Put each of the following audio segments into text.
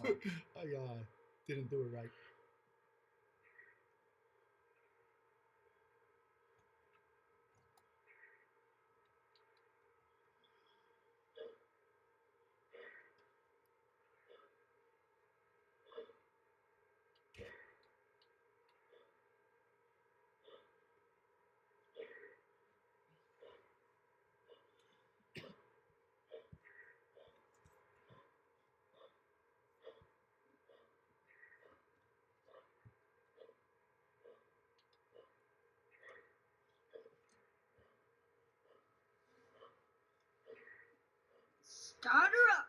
I didn't do it right. Start her up.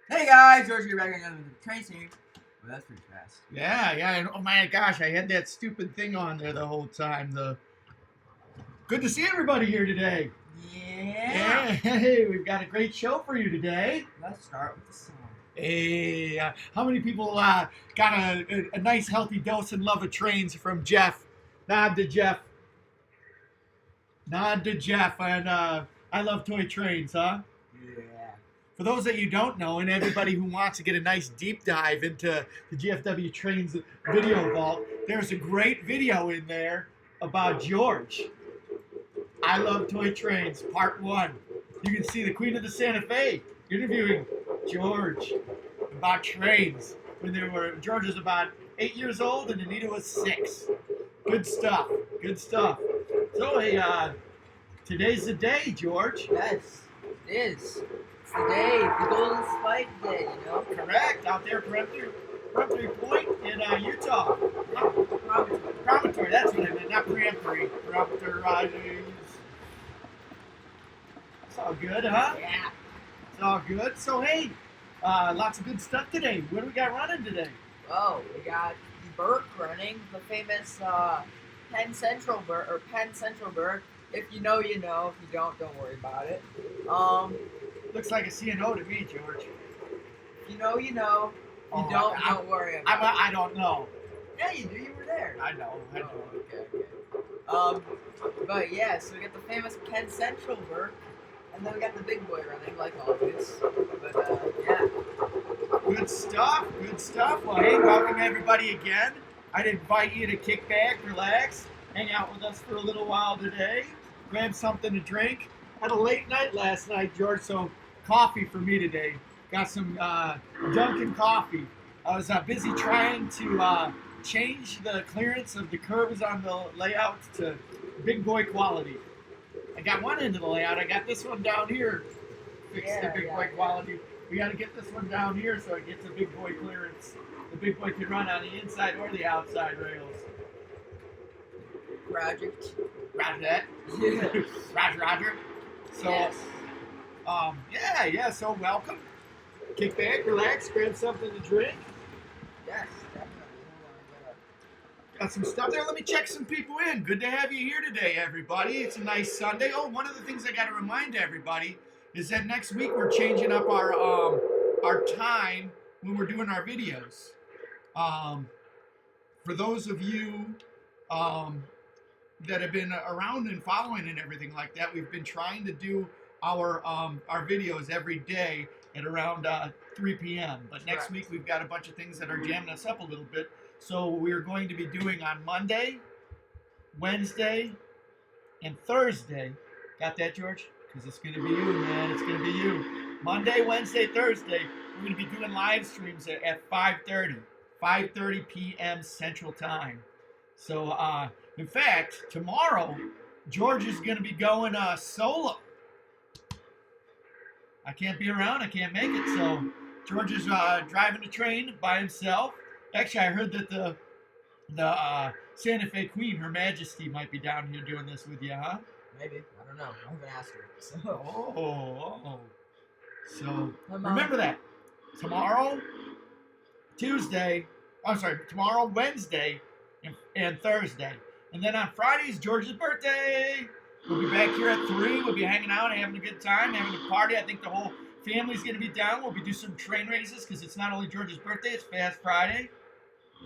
Hey guys, George here back again with the train scene. Well, that's pretty fast. Yeah, and oh my gosh, I had that stupid thing on there the whole time. Good to see everybody here today. Yeah. Hey, we've got a great show for you today. Let's start with the song. Hey, how many people got a nice healthy dose and love of trains from Jeff? Nod to Jeff. Nod to Jeff, and I love toy trains, huh? Yeah. For those that you don't know, and everybody who wants to get a nice deep dive into the GFW Trains video vault, there's a great video in there about George. I Love Toy Trains, Part 1. You can see the Queen of the Santa Fe interviewing George about trains when George was about 8 years old and Anita was 6. Good stuff. Good stuff. So, hey, today's the day, George. Yes, it is. It's the day, the Golden Spike Day, you know? Correct. Out there, Peremptory Point in Utah. Promontory, that's what I meant, not Peremptory. Peremptory. It's all good, huh? Yeah. It's all good. So, hey, lots of good stuff today. What do we got running today? Oh, we got the Burke running, the famous Penn Central Burke. If you know, you know. If you don't worry about it. Looks like a CNO to me, George. If you know, you know. If you don't worry about it. I don't know. Yeah, you do. You were there. I know. Okay. But yeah, so we got the famous Penn Central Burke, and then we got the big boy running, like always. But yeah. Good stuff. Good stuff. Well, hey, welcome everybody again. I'd invite you to kick back, relax, hang out with us for a little while today, grab something to drink. Had a late night last night, George, so coffee for me today. Got some Dunkin' coffee. I was busy trying to change the clearance of the curves on the layout to big boy quality. I got one end of the layout. I got this one down here. Fix the big boy quality. We got to get this one down here so it gets a big boy clearance. The big boy can run on the inside or the outside rails. Project. Roger that. Roger. So, yes. So welcome. Kick back, relax, grab something to drink. Yes, definitely. Got some stuff there. Let me check some people in. Good to have you here today, everybody. It's a nice Sunday. Oh, one of the things I got to remind everybody is that next week we're changing up our time when we're doing our videos. For those of you that have been around and following and everything like that, we've been trying to do our videos every day at around 3 p.m. But next week we've got a bunch of things that are jamming us up a little bit. So we're going to be doing on Monday, Wednesday, and Thursday. Got that, George? Because it's going to be you, man. It's going to be you. Monday, Wednesday, Thursday, we're going to be doing live streams at 5:30 p.m. Central Time. So, in fact, tomorrow, George is going to be going solo. I can't be around. I can't make it. So, George is driving the train by himself. Actually, I heard that the Santa Fe Queen, Her Majesty, might be down here doing this with you, huh? Maybe. I don't know. I haven't asked her. So. So remember that tomorrow, tomorrow, Wednesday, and Thursday. And then on Friday is George's birthday. We'll be back here at 3. We'll be hanging out, having a good time, having a party. I think the whole family's going to be down. We'll be doing some train races because it's not only George's birthday, it's Fast Friday.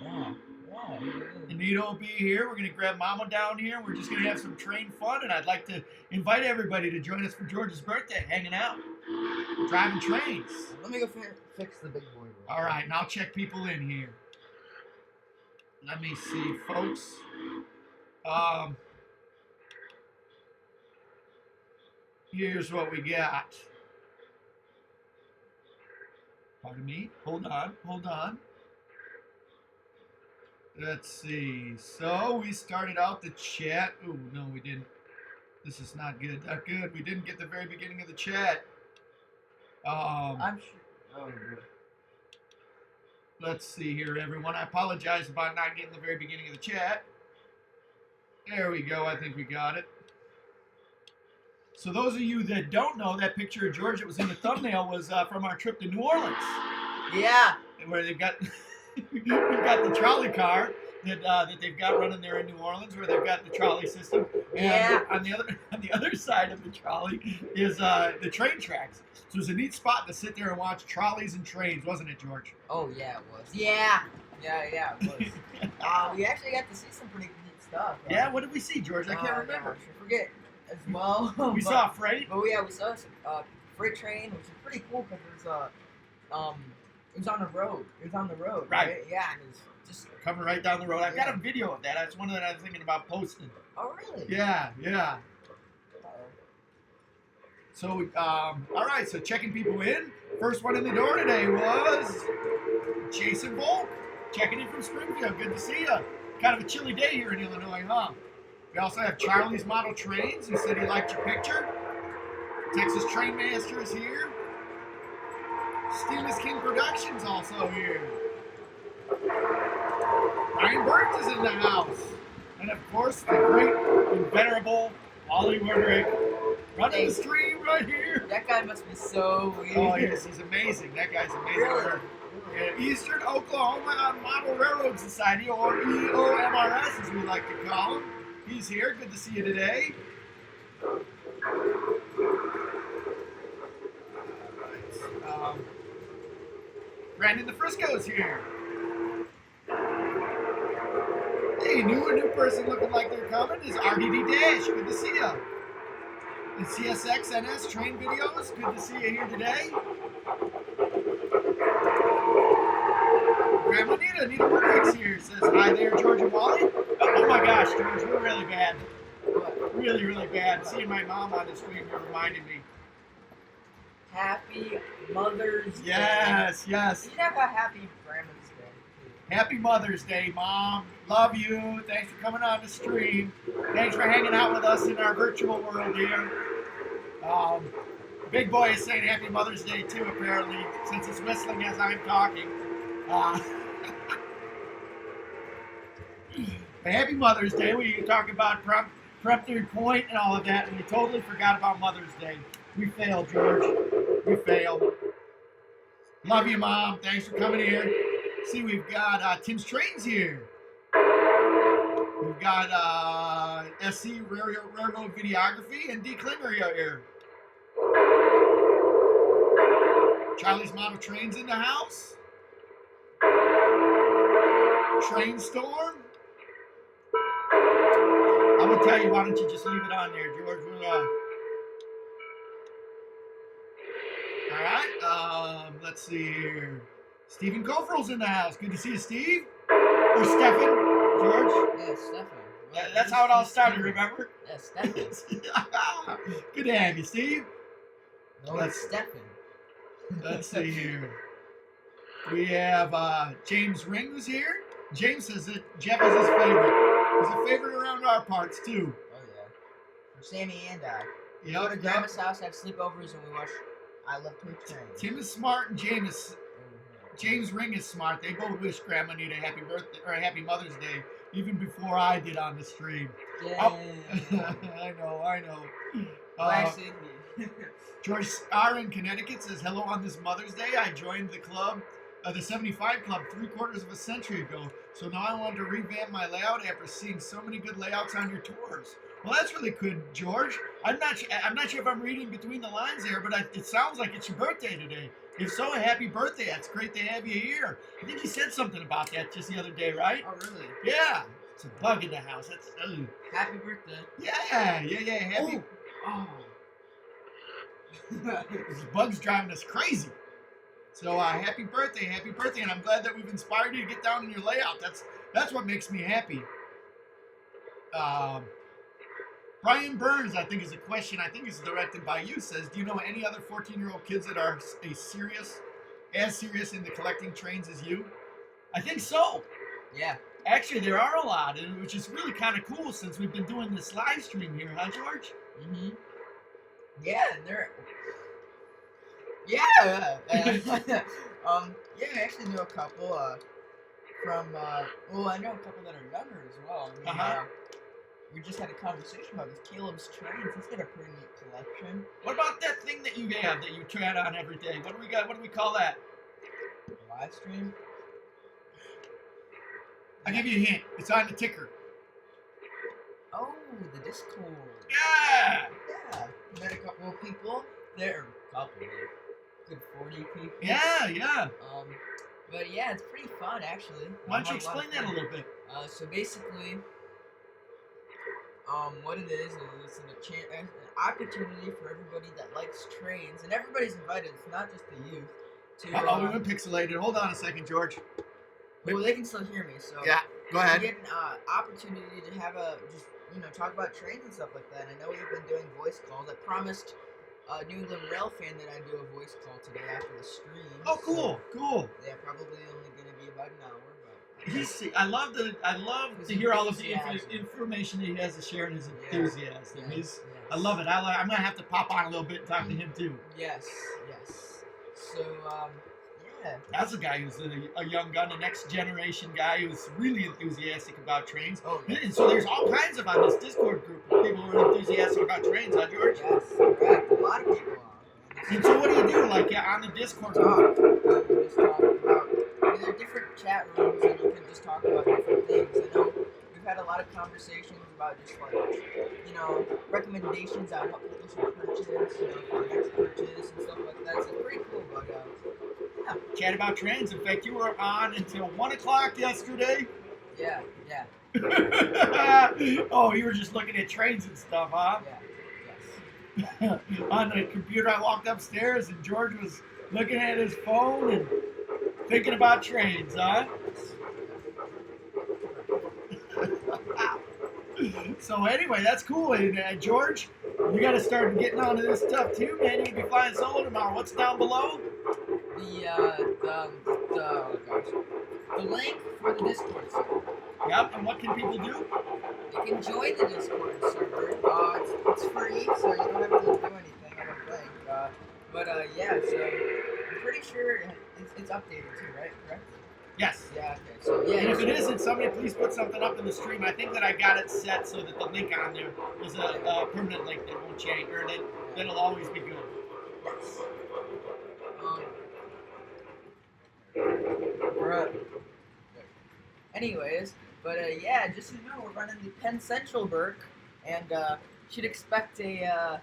Yeah. Anita will be here. We're going to grab Mama down here. We're just going to have some train fun. And I'd like to invite everybody to join us for George's birthday, hanging out, driving trains. Let me go fix the big boy. All right, and I'll check people in here. Let me see, folks. Here's what we got. Pardon me. Hold on. Let's see. So we started out the chat. Oh, no, we didn't. This is not good. Not good. We didn't get the very beginning of the chat. I'm sure. Oh, good. Let's see here, everyone. I apologize about not getting the very beginning of the chat. There we go. I think we got it. So those of you that don't know, that picture of George that was in the thumbnail was from our trip to New Orleans. Yeah. Where they've got we've got the trolley car that they've got running there in New Orleans, where they've got the trolley system. And yeah. on the other side of the trolley is the train tracks. So it was a neat spot to sit there and watch trolleys and trains, wasn't it, George? Oh yeah, it was. Yeah, it was. We actually got to see some pretty neat stuff. Yeah, what did we see, George? I can't remember. Gosh, I forget as well. We saw a freight. Oh yeah, we saw a freight train, which is pretty cool because it was on the road. It was on the road, right? Yeah, and it was just coming right down the road. I've got a video of that. That's one that I was thinking about posting. Oh really? Yeah. So, all right. So checking people in. First one in the door today was Jason Volk, checking in from Springfield. Good to see you. Kind of a chilly day here in Illinois, huh? We also have Charlie's Model Trains, who said he liked your picture. Texas Train Master is here. Steam is King Productions also here. Ryan Burns is in the house. And of course, the great and venerable Wally Woodrick running the stream right here. That guy must be so weird. Oh, yes, he's amazing. That guy's amazing. Really? Eastern Oklahoma Model Railroad Society, or EOMRS as we like to call him. He's here. Good to see you today. Brandon the Frisco's here. Hey, a new person looking like they're coming is RDD Dash. Good to see you. And CSX NS train videos. Good to see you here today. Grandma Nita Woodrick's here. Says hi there, George and Wally. Oh my gosh, George, we're really bad. Really, really bad. Seeing my mom on the screen reminded me. Happy Mother's Day. Yes. You should have a happy Grandma's Day. Happy Mother's Day, Mom. Love you. Thanks for coming on the stream. Thanks for hanging out with us in our virtual world here. Big Boy is saying Happy Mother's Day too, apparently, since it's whistling as I'm talking. Happy Mother's Day. We talk about peremptory point and all of that, and we totally forgot about Mother's Day. We failed, George. We failed. Love you, Mom. Thanks for coming here. See, we've got Tim's Trains here. We've got SC Railroad Videography and D. Klinger here. Charlie's Model Trains in the house. Train Storm. I would tell you, why don't you just leave it on there, George? All right, let's see here. Stephen Cofrell's in the house. Good to see you, Steve. Or Stefan, George. Yeah, Stefan. That's how it all started, remember? Yeah, Stefan. Good to have you, Steve. No, it's Stefan. Let's see here. We have James Ring who's here. James says that Jeff is his favorite. He's a favorite around our parts, too. Oh, yeah. For Sammy and I. We Yep, go to Grandma's house, have sleepovers, and we watch I Love Toy Train. Tim is smart, and James Ring is smart. They both wish Grandma Nita a happy birthday or a happy Mother's Day even before I did on the stream. Yeah. I know. Well, actually, George R. in Connecticut says, hello on this Mother's Day. I joined the club, the 75 Club, 3/4 of a century ago. So now I want to revamp my layout after seeing so many good layouts on your tours. Well, that's really good, George. I'm not sure if I'm reading between the lines there, but it sounds like it's your birthday today. If so, happy birthday. It's great to have you here. I think you said something about that just the other day, right? oh really? Yeah. It's a bug in the house. That's Happy birthday. Yeah. Happy. Oh. This bug's driving us crazy. So happy birthday, and I'm glad that we've inspired you to get down in your layout. That's what makes me happy. Brian Burns, I think, is a question. I think is directed by you. Says, do you know any other 14-year-old kids that are as serious in the collecting trains as you? I think so. Yeah. Actually, there are a lot, which is really kind of cool since we've been doing this live stream here, huh, George? Mm-hmm. Yeah, there. Yeah. Yeah, I actually know a couple from. Well, I know a couple that are younger as well. I mean, we just had a conversation about this. Caleb's trains. He's got a pretty neat collection. What about that thing that you have that you tread on every day? What do we got? What do we call that? Livestream. I'll give you a hint. It's on the ticker. Oh, the Discord. Yeah. Yeah. Met a couple of people. There, good 40 people. Yeah. But yeah, it's pretty fun actually. Why don't you explain that a little bit? So basically, what it is it's an opportunity for everybody that likes trains, and everybody's invited. It's not just the youth. To we went pixelated. Hold on a second, George. Well, they can still hear me. So yeah, go ahead. You get an opportunity to have talk about trains and stuff like that. And I know we've been doing voice calls. I promised New England Rail fan that I'd do a voice call today after the stream. Oh, cool. Yeah, probably only gonna be about an hour. I love to hear all of the information that he has to share and his enthusiasm. Yes. I love it. I'm gonna have to pop on a little bit and talk to him too. Yes. So yeah. That's a guy who's a young gun, a next generation guy who's really enthusiastic about trains. Oh, yes. And so there's all kinds of on this Discord group of people who are enthusiastic about trains, huh, George? Yes, correct. A lot of people are. And so what do you do, like on the Discord group? Just talk about. There are different chat rooms, and you can just talk about different things. I know we've had a lot of conversations about just recommendations on what people should purchase, for the next purchase and stuff like that. So it's pretty cool, but yeah. Chat about trains. In fact, you were on until 1 o'clock yesterday. Yeah. Oh, you were just looking at trains and stuff, huh? Yeah. Yes. On the computer, I walked upstairs and George was looking at his phone and thinking about trains, huh? So anyway, that's cool. And George, you got to start getting onto this stuff too, man. You're gonna be flying solo tomorrow. What's down below? The link for the Discord server. Yep. And what can people do? They can join the Discord server. It's free, so you don't have to do anything. I don't think. Yeah. So I'm pretty sure it's updated too, right? Correct? Yes. Yeah, okay. So, yeah. And if it isn't, somebody please put something up in the stream. I think that I got it set so that the link on there is a permanent link that won't change, or that'll always be good. Yes. Right. Anyways, yeah, just so you know, we're running the Penn Central Burke, and should expect a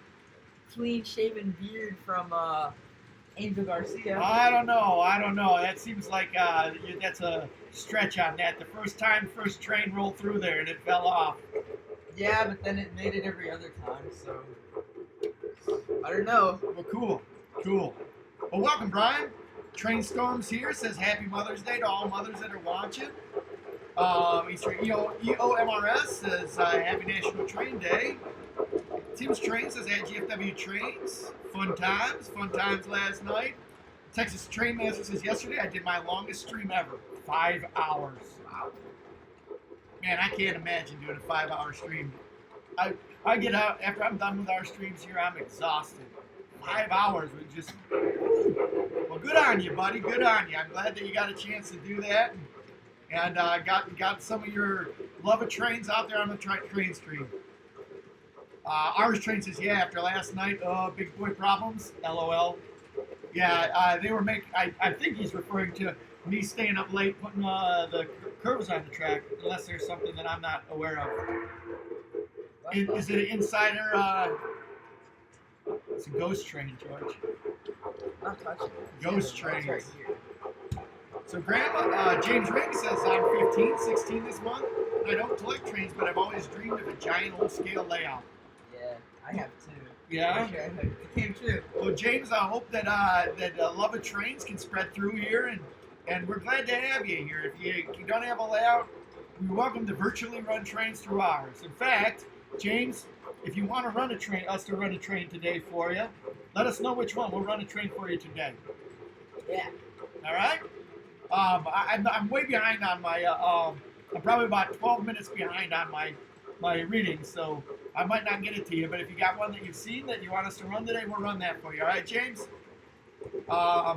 clean-shaven beard from Angel Garcia. I don't know. That seems like that's a stretch on that. The first train rolled through there and it fell off. Yeah, but then it made it every other time, so I don't know. Well, cool. Well, welcome, Brian. Train Storms here says Happy Mother's Day to all mothers that are watching. EOMRS says Happy National Train Day. Tim's Train says at GFW Trains. Fun times last night. Texas Train Master says yesterday I did my longest stream ever. 5 hours. Wow. Man, I can't imagine doing a 5-hour stream. I get out, after I'm done with our streams here, I'm exhausted. 5 hours with just, well, good on you, buddy, good on you. I'm glad that you got a chance to do that. And got some of your Love of Trains out there on the train stream. Ours Train says, yeah, after last night, big boy problems, LOL. Yeah, they were making, I think he's referring to me staying up late putting the curves on the track, unless there's something that I'm not aware of. Is it an insider? It's a ghost train, George. Not touching it. Ghost Yeah, it's right trains. here. So Grandma, James Ring says, I'm 15, 16 this month. I don't collect trains, but I've always dreamed of a giant old-scale layout. Yeah, I have too. Yeah? It came true. Well, James, I hope that love of trains can spread through here, and we're glad to have you here. If you don't have a layout, you're welcome to virtually run trains through ours. In fact, James, if you want to run us to run a train today for you, let us know which one. We'll run a train for you today. Yeah. All right? I'm way behind on my. I'm probably about 12 minutes behind on my reading, so I might not get it to you. But if you got one that you've seen that you want us to run today, we'll run that for you. All right, James? Grandma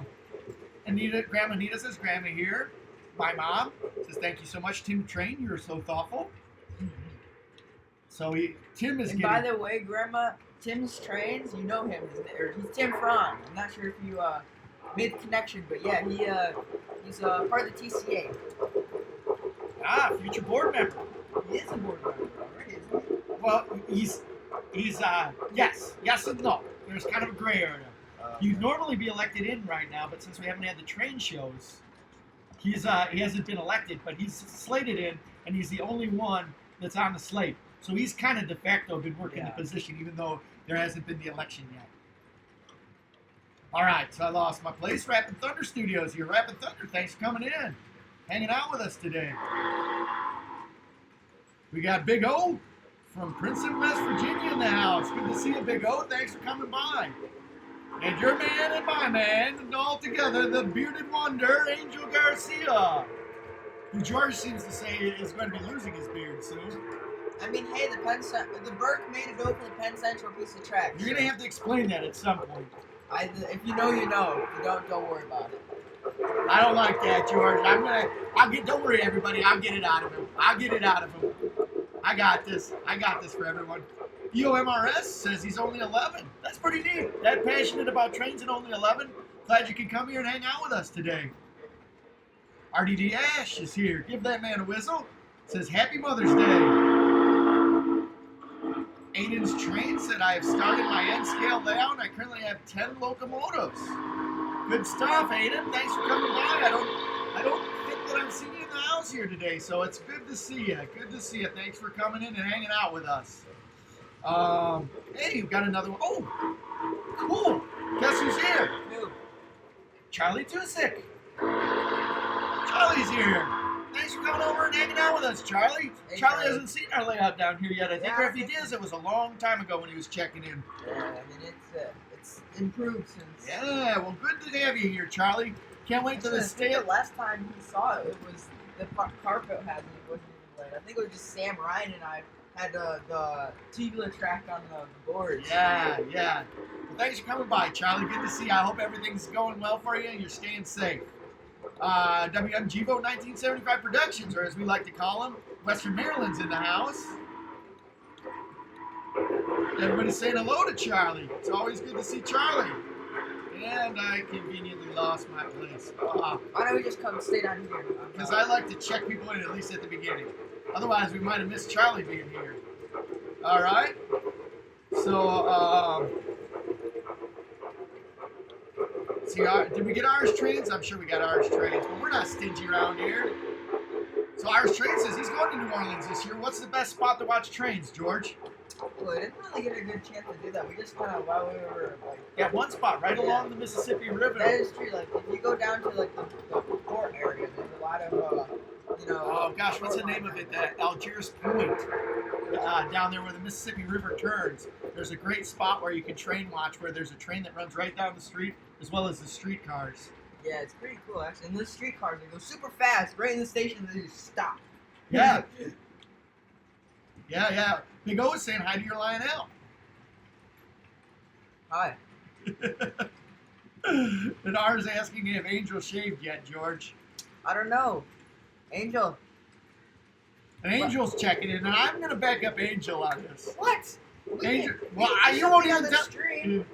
Anita says, Grandma here. My mom says, thank you so much, Tim Train. You're so thoughtful. So Tim is and getting. by the way, Grandma, Tim's Trains, you know him, he's Tim Fron. I'm not sure if you made the connection, but yeah, he's part of the TCA. Future board member. He is a board member already, isn't he? Well, he's yes and no. There's kind of a gray area. He'd normally be elected in right now, but since we haven't had the train shows, he hasn't been elected, but he's slated in, and he's the only one that's on the slate. So he's kind of de facto been working the position, even though there hasn't been the election yet. All right, so I lost my place. Rappin' Thunder Studios here. Rappin' Thunder, thanks for coming in, hanging out with us today. We got Big O from Princeton, West Virginia in the house. Good to see you, Big O. Thanks for coming by. And your man and my man, and all together, the bearded wonder, Angel Garcia, who George seems to say is going to be losing his beard soon. I mean, hey, the Burke made it over the Penn Central piece of track. You're going to have to explain that at some point. If you know, you know. If you don't worry about it. I don't like that, George. Don't worry, everybody. I'll get it out of him. I got this for everyone. EOMRS says he's only 11. That's pretty neat. That passionate about trains and only 11. Glad you could come here and hang out with us today. RDD Ash is here. Give that man a whistle. Says Happy Mother's Day. Aiden's Train said I have started my N-scale layout and I currently have 10 locomotives. Good stuff, Aiden. Thanks for coming by. I don't think that I've seen you in the house here today, so it's good to see you. Good to see you. Thanks for coming in and hanging out with us. Hey, you've got another one. Oh, cool. Guess who's here? Who? Charlie Tusick. Charlie's here. Thanks for coming over and hanging out with us, Charlie. Hey, Charlie hasn't seen our layout down here yet. I think, Yeah, or if he did, it was a long time ago when he was checking in. Yeah, I mean, it's improved since. Yeah, well, good to have you here, Charlie. Can't wait till this The last time he saw it, it was the carpet wasn't even laid. I think it was just Sam Ryan and I had the tubular track on the boards. Yeah. Well, thanks for coming by, Charlie. Good to see you. I hope everything's going well for you and you're staying safe. WMGVO 1975 Productions, or as we like to call them, Western Maryland's in the house. Everybody's saying hello to Charlie. It's always good to see Charlie. And I conveniently lost my place. Why don't we just come stay down here? Because I like to check people in at least at the beginning. Otherwise, we might have missed Charlie being here. All right. So, see, did we get Irish Trains? I'm sure we got Irish Trains, but we're not stingy around here. So Irish Train says he's going to New Orleans this year. What's the best spot to watch trains, George? Well, we didn't really get a good chance to do that. We just kind of, while we were like... Yeah, one spot right along the Mississippi River. That is true. Like, if you go down to, like, the port area, there's a lot of, Oh, gosh, what's the name of it? Algiers Point. Down there where the Mississippi River turns. There's a great spot where you can train watch, where there's a train that runs right down the street, as well as the streetcars. Yeah, it's pretty cool, actually. And those streetcars, they go super fast, right in the station, and they just stop. Yeah. Yeah. Big O is saying hi to your Lionel. Hi. And ours asking if Angel shaved yet, George. I don't know. Angel. And Angel's checking in, and I'm gonna back up Angel on this. What? Angel, well, you won't even tell. Stream.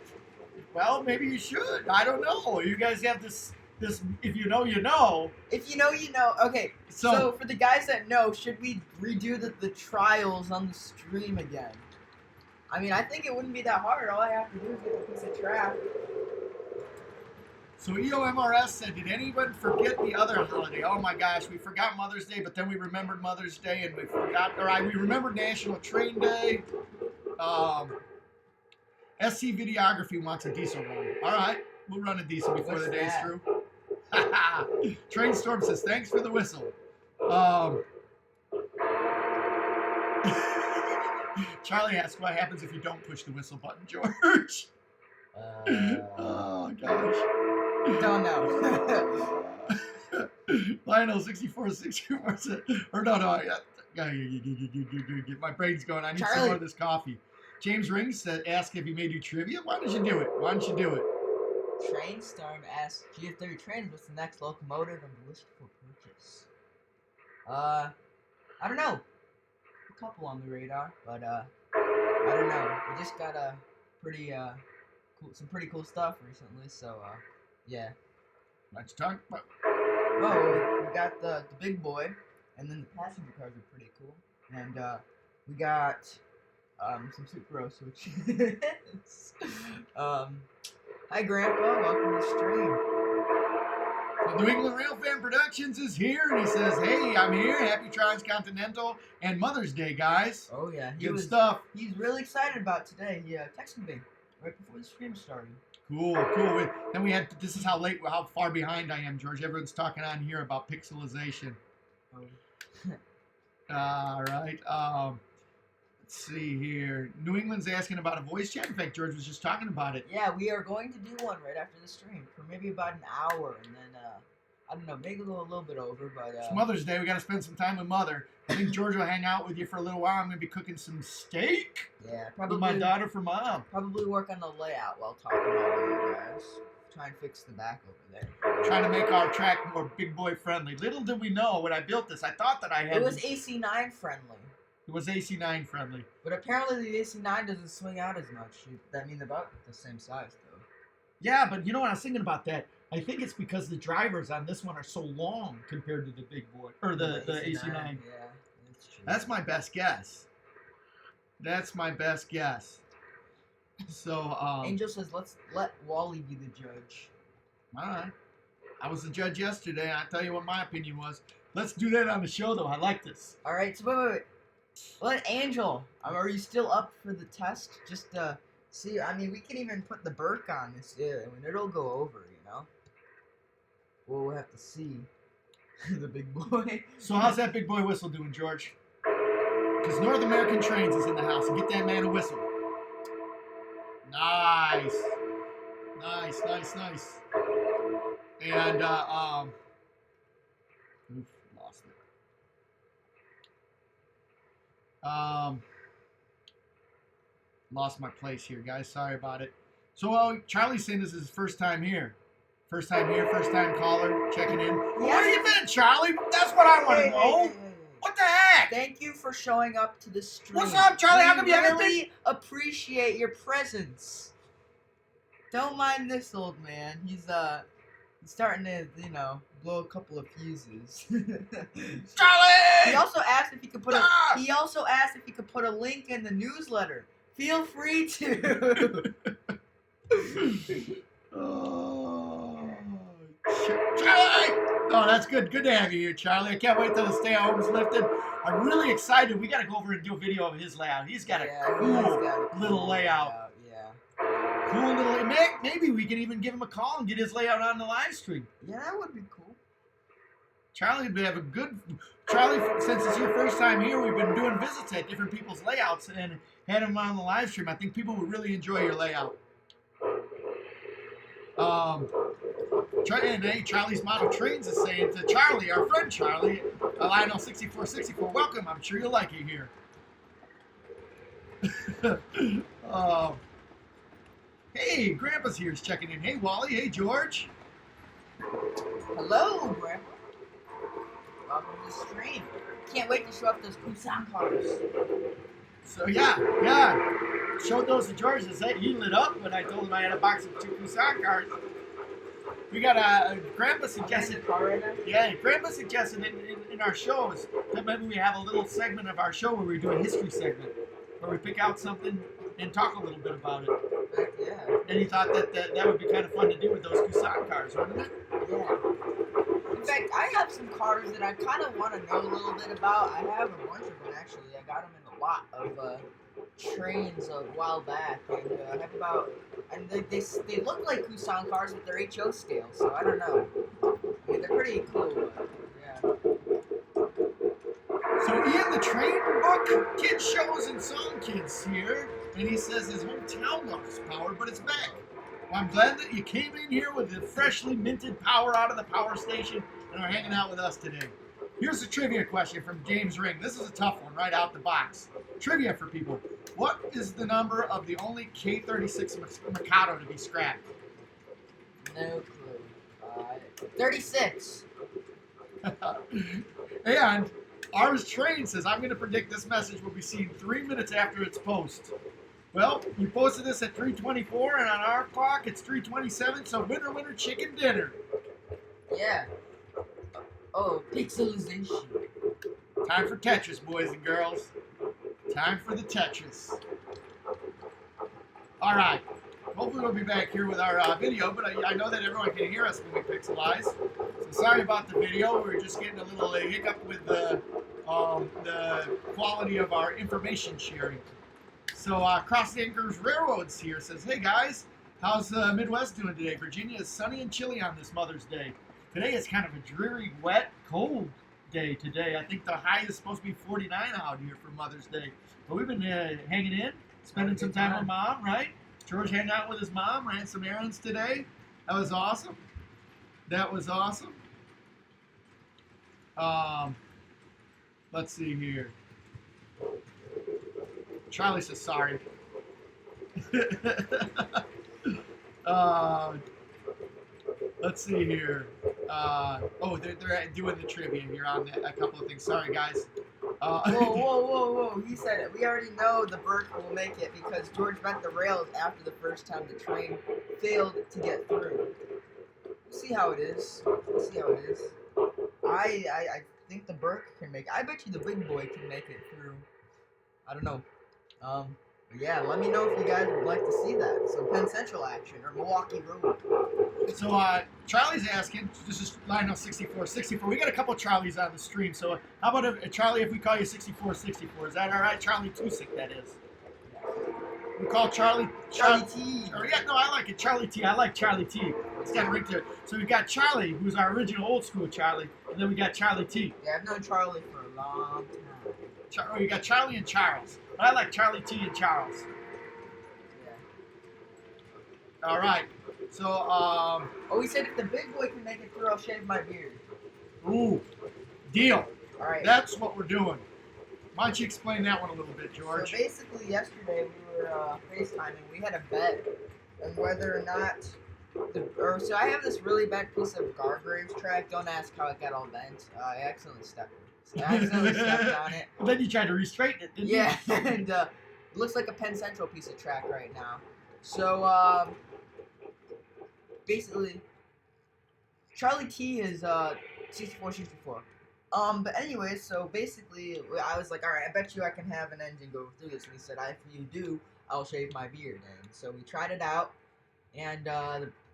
Well, maybe you should. I don't know. You guys have this. If you know, you know. If you know, you know. Okay. So for the guys that know, should we redo the trials on the stream again? I mean, I think it wouldn't be that hard. All I have to do is get a piece of track. So EOMRS said, did anyone forget the other holiday? Oh my gosh, we forgot Mother's Day, but then we remembered Mother's Day, and we remembered National Train Day. SC Videography wants a diesel run. All right, we'll run a diesel before the day's through. Train Storm says, thanks for the whistle. Charlie asks, what happens if you don't push the whistle button, George? Oh gosh. Don't know. Lionel 6464 said, or no, my brain's going. I need some more of this coffee. James Rings said, ask if he made you trivia. Why don't you do it? Why don't you do it? Trainstorm asks, GF30 Trains, what's the next locomotive on the list for purchase? I don't know. A couple on the radar, but I don't know. We just got a pretty some pretty cool stuff recently, so yeah. Let's talk about. Oh, we got the big boy, and then the passenger cars are pretty cool, and we got some Super switches. Hi Grandpa, welcome to the stream. So New England Railfan Productions is here, and he says, hey, I'm here. Happy Transcontinental and Mother's Day, guys. Oh yeah, good stuff. He's really excited about today. He texted me right before the stream started. Cool. Then we had, this is how far behind I am, George. Everyone's talking on here about pixelization. Oh. All right. Let's see here. New England's asking about a voice chat. In fact, George was just talking about it. Yeah, we are going to do one right after the stream for maybe about an hour, and then I don't know, maybe go a little bit over, but it's Mother's Day. We got to spend some time with Mother. I think George will hang out with you for a little while. I'm gonna be cooking some steak. Yeah, probably with my daughter for Mom. Probably work on the layout while talking to all you guys. Try and fix the back over there. Trying to make our track more big boy friendly. Little did we know when I built this. I thought that I had. It was AC9 friendly. It was AC9 friendly. But apparently the AC9 doesn't swing out as much. I mean, they're about the same size, though. Yeah, but you know what? I was thinking about that. I think it's because the drivers on this one are so long compared to the big boy, or the AC9. Yeah, that's true. That's my best guess. That's my best guess. So, Angel says, let's let Wally be the judge. All right. I was the judge yesterday, and I'll tell you what my opinion was. Let's do that on the show, though. I like this. All right, so wait. Let Angel, are you still up for the test? Just see, I mean, we can even put the Burke on this. Yeah, I mean, it'll go over, you know? We'll have to see the big boy. So how's that big boy whistle doing, George? Because North American Trains is in the house. And get that man a whistle. Nice. And, oof, lost it. Lost my place here, guys. Sorry about it. So, Charlie's saying this is his first time here. First time caller, checking in. Where you been, Charlie? That's what I want to know. Hey. What the heck? Thank you for showing up to the stream. What's up, Charlie? How come you haven't been? We really appreciate your presence. Don't mind this old man. He's starting to, blow a couple of fuses. Charlie! He also asked if he could put a link in the newsletter. Feel free to. Oh, Charlie! Oh, that's good. Good to have you here, Charlie. I can't wait till the stay-at-home is lifted. I'm really excited. We got to go over and do a video of his layout. He's got a cool little layout. Yeah. Cool little. Maybe we can even give him a call and get his layout on the live stream. Yeah, that would be cool. Charlie would have a good. Charlie, since it's your first time here, we've been doing visits at different people's layouts and had him on the live stream. I think people would really enjoy your layout. And hey, Charlie's Model Trains is saying to Charlie, our friend Charlie, Lionel 6464, welcome. I'm sure you'll like it here. Hey, Grandpa's here is checking in. Hey, Wally. Hey, George. Hello, Grandpa. Welcome to the stream. can't wait to show off those Busan cars. So yeah. Showed those to George. He lit up when I told him I had a box of 2 Busan cars. We got Grandpa suggested. Car right now? Yeah, Grandpa suggested in our shows that maybe we have a little segment of our show where we do a history segment, where we pick out something and talk a little bit about it. Yeah. And he thought that would be kind of fun to do with those Busan cars, wouldn't it? Yeah. In fact, I have some cars that I kind of want to know a little bit about. I have a bunch of them actually. I got them in a lot of trains a while back, and I have about, and they look like Busan cars, but they're HO scale, so I don't know. I mean, they're pretty cool, but yeah. So Ian, the train book, kid shows and song kids here, and he says his hometown lost power, but it's back. Well, I'm glad that you came in here with the freshly minted power out of the power station and are hanging out with us today. Here's a trivia question from James Ring. This is a tough one right out the box. Trivia for people. What is the number of the only K-36 Mikado to be scrapped? No clue. 36. And ours train says, I'm going to predict this message will be seen 3 minutes after its post. Well, you posted this at 3:24, and on our clock it's 3:27, so winner, chicken dinner. Yeah. Oh, pixelization. Time for Tetris, boys and girls. Time for the Tetris. All right. Hopefully we'll be back here with our video, but I know that everyone can hear us when we pixelize. So sorry about the video. We're just getting a little hiccup with the quality of our information sharing. So Cross Anchors Railroads here says, hey guys, how's the Midwest doing today? Virginia is sunny and chilly on this Mother's Day. Today is kind of a dreary, wet, cold day today. I think the high is supposed to be 49 out here for Mother's Day. But we've been hanging in, spending some time with Mom, right? George hanging out with his mom, ran some errands today. That was awesome. Let's see here. Charlie says sorry. Let's see here. They're doing the trivia here on a couple of things. Sorry, guys. Whoa. He said it. We already know the Burke will make it because George bent the rails after the first time the train failed to get through. See how it is. I think the Burke can make it. I bet you the big boy can make it through. I don't know. But yeah, let me know if you guys would like to see that. So Penn Central action or Milwaukee Road. So Charlie's asking, this is Lionel 6464. We got a couple Charlies on the stream. So how about Charlie if we call you 6464? Is that all right? Charlie Tusick, that is. We call Charlie T. Or yeah, no, I like it. Charlie T. I like Charlie T. It's got a ring to it. So we got Charlie, who's our original old school Charlie, and then we got Charlie T. Yeah, I've known Charlie for a long time. You got Charlie and Charles. But I like Charlie T and Charles. Yeah. All right. So, he said if the big boy can make it through, I'll shave my beard. Ooh, deal. All right. That's what we're doing. Why don't you explain that one a little bit, George? So basically, yesterday we were FaceTiming. We had a bet on whether or not so I have this really bad piece of Gargraves track. Don't ask how it got all bent. I accidentally stepped on it. But then you tried to re-straighten it, didn't you? Yeah, and it looks like a Penn Central piece of track right now. So basically, Charlie T is 6464. But anyway, so basically, I was like, all right, I bet you I can have an engine go through this. And he said, if you do, I'll shave my beard. And so we tried it out, and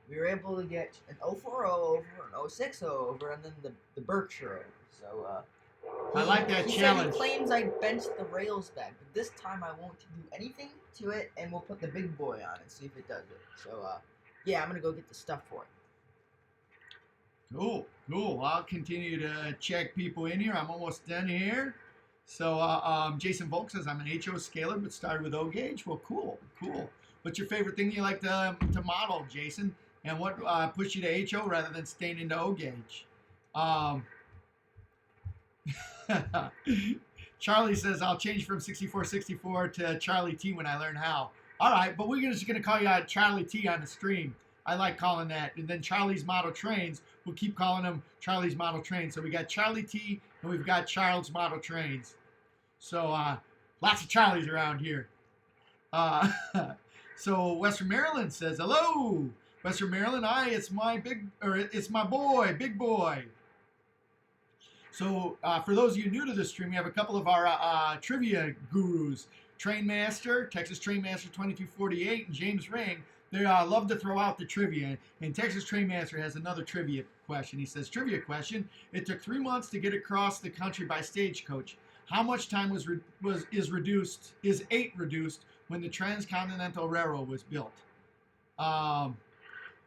we were able to get an 040 over, an 060 over, and then the Berkshire over. So I like that he challenge. Said he claims I benched the rails back, but this time I won't do anything to it, and we'll put the big boy on and see if it does it. So yeah, I'm gonna go get the stuff for it. Cool. I'll continue to check people in here. I'm almost done here. So Jason Volk says, I'm an HO scaler, but started with O gauge. Well, cool. What's your favorite thing you like to model, Jason? And what pushed you to HO rather than staying into O gauge? Charlie says, I'll change from 6464 to Charlie T when I learn how. All right, but we're just going to call you Charlie T on the stream. I like calling that. And then Charlie's Model Trains, we'll keep calling them Charlie's Model Trains. So we got Charlie T and we've got Charles Model Trains. So lots of Charlies around here. So Western Maryland says, hello. Western Maryland, hi, it's my boy, Big Boy. So for those of you new to this stream, we have a couple of our trivia gurus. Trainmaster, Texas Trainmaster 2248, and James Ring. They love to throw out the trivia. And Texas Trainmaster has another trivia question. He says, trivia question, it took 3 months to get across the country by stagecoach. How much time is reduced when the Transcontinental Railroad was built?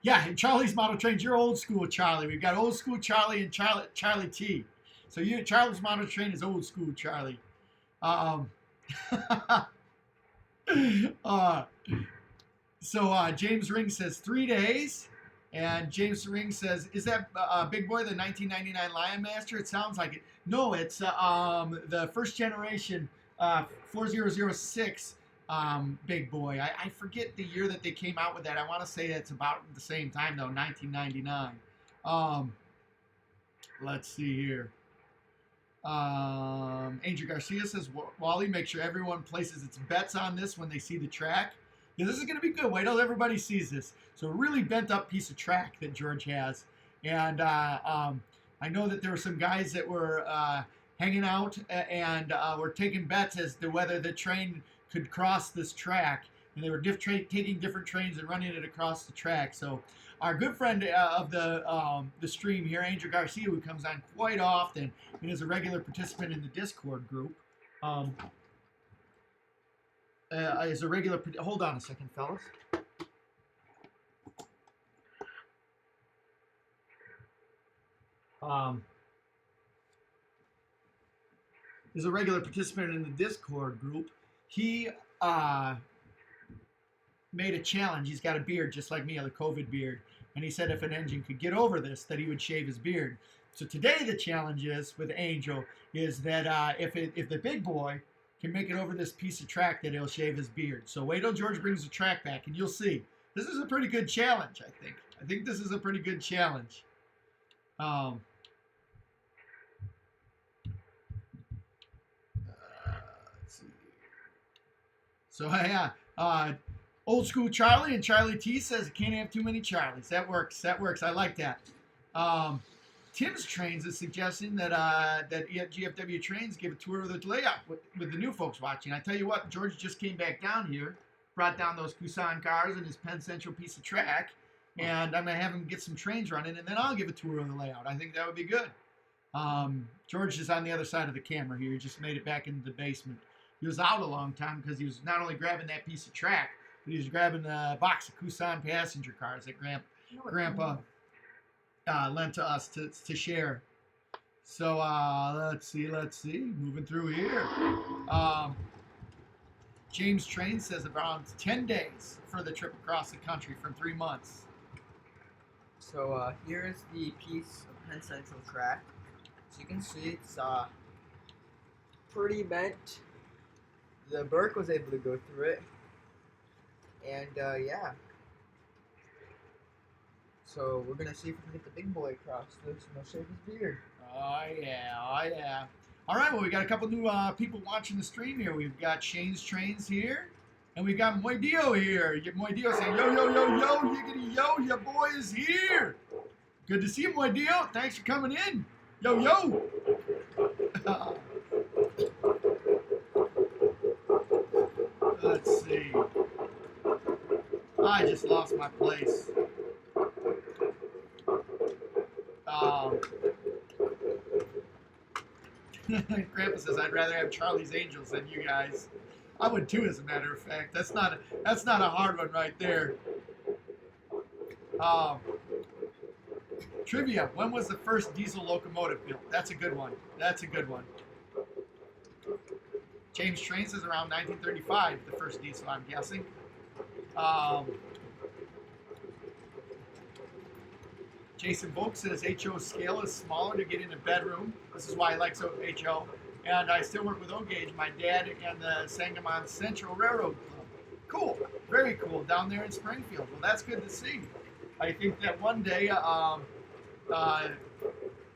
Yeah, Charlie's Model Trains, you're old school Charlie. We've got old school Charlie and Charlie T. So Charlie's Model Train is old school Charlie. So James Ring says 3 days. And James Ring says, is that Big Boy the 1999 Lion Master? It sounds like it. No, it's the first generation 4006 Big Boy. I forget the year that they came out with that. I want to say it's about the same time, though, 1999. Let's see here. Angel Garcia says, Wally, make sure everyone places its bets on this when they see the track. Yeah, this is going to be good. Wait till everybody sees this. So a really bent up piece of track that George has. And I know that there were some guys that were hanging out and were taking bets as to whether the train could cross this track. And they were taking different trains and running it across the track. So our good friend of the stream here, Angel Garcia, who comes on quite often and is a regular participant in the Discord group, is a regular. Hold on a second, fellas. Is a regular participant in the Discord group. He made a challenge. He's got a beard just like me, a COVID beard. And he said if an engine could get over this, that he would shave his beard. So today the challenge is with Angel is that if the Big Boy can make it over this piece of track, that he'll shave his beard. So wait till George brings the track back and you'll see. This is a pretty good challenge, I think. I think this is a pretty good challenge. Let's see. So yeah, old school Charlie and Charlie T says you can't have too many Charlies. That works. That works. I like that. Tim's Trains is suggesting that GFW Trains give a tour of the layout with the new folks watching. I tell you what, George just came back down here, brought down those Kusan cars and his Penn Central piece of track, and I'm going to have him get some trains running, and then I'll give a tour of the layout. I think that would be good. George is on the other side of the camera here. He just made it back into the basement. He was out a long time because he was not only grabbing that piece of track, but he was grabbing a box of Kusan passenger cars that Grandpa lent to us to share. So let's see. Moving through here. James Train says around 10 days for the trip across the country from 3 months. So here's the piece of Penn Central track. So you can see it's pretty bent. The Burke was able to go through it. And yeah. So we're gonna see if we can get the Big Boy across this and he'll shave his beard. Oh yeah. All right, well we got a couple new people watching the stream here. We've got Shane's Trains here, and we got Moidio here. Moidio saying yo, yiggity yo, your boy is here. Good to see you, Moidio. Thanks for coming in. Yo. Let's see. I just lost my place. Grandpa says I'd rather have Charlie's Angels than you guys. I would too, as a matter of fact. That's not a hard one right there. Trivia: when was the first diesel locomotive built? That's a good one. James Train says around 1935, the first diesel, I'm guessing. Jason Volk says HO scale is smaller to get in a bedroom. This is why I like HO. And I still work with O-Gauge, my dad and the Sangamon Central Railroad Club. Cool. Very cool. Down there in Springfield. Well, that's good to see. I think that one day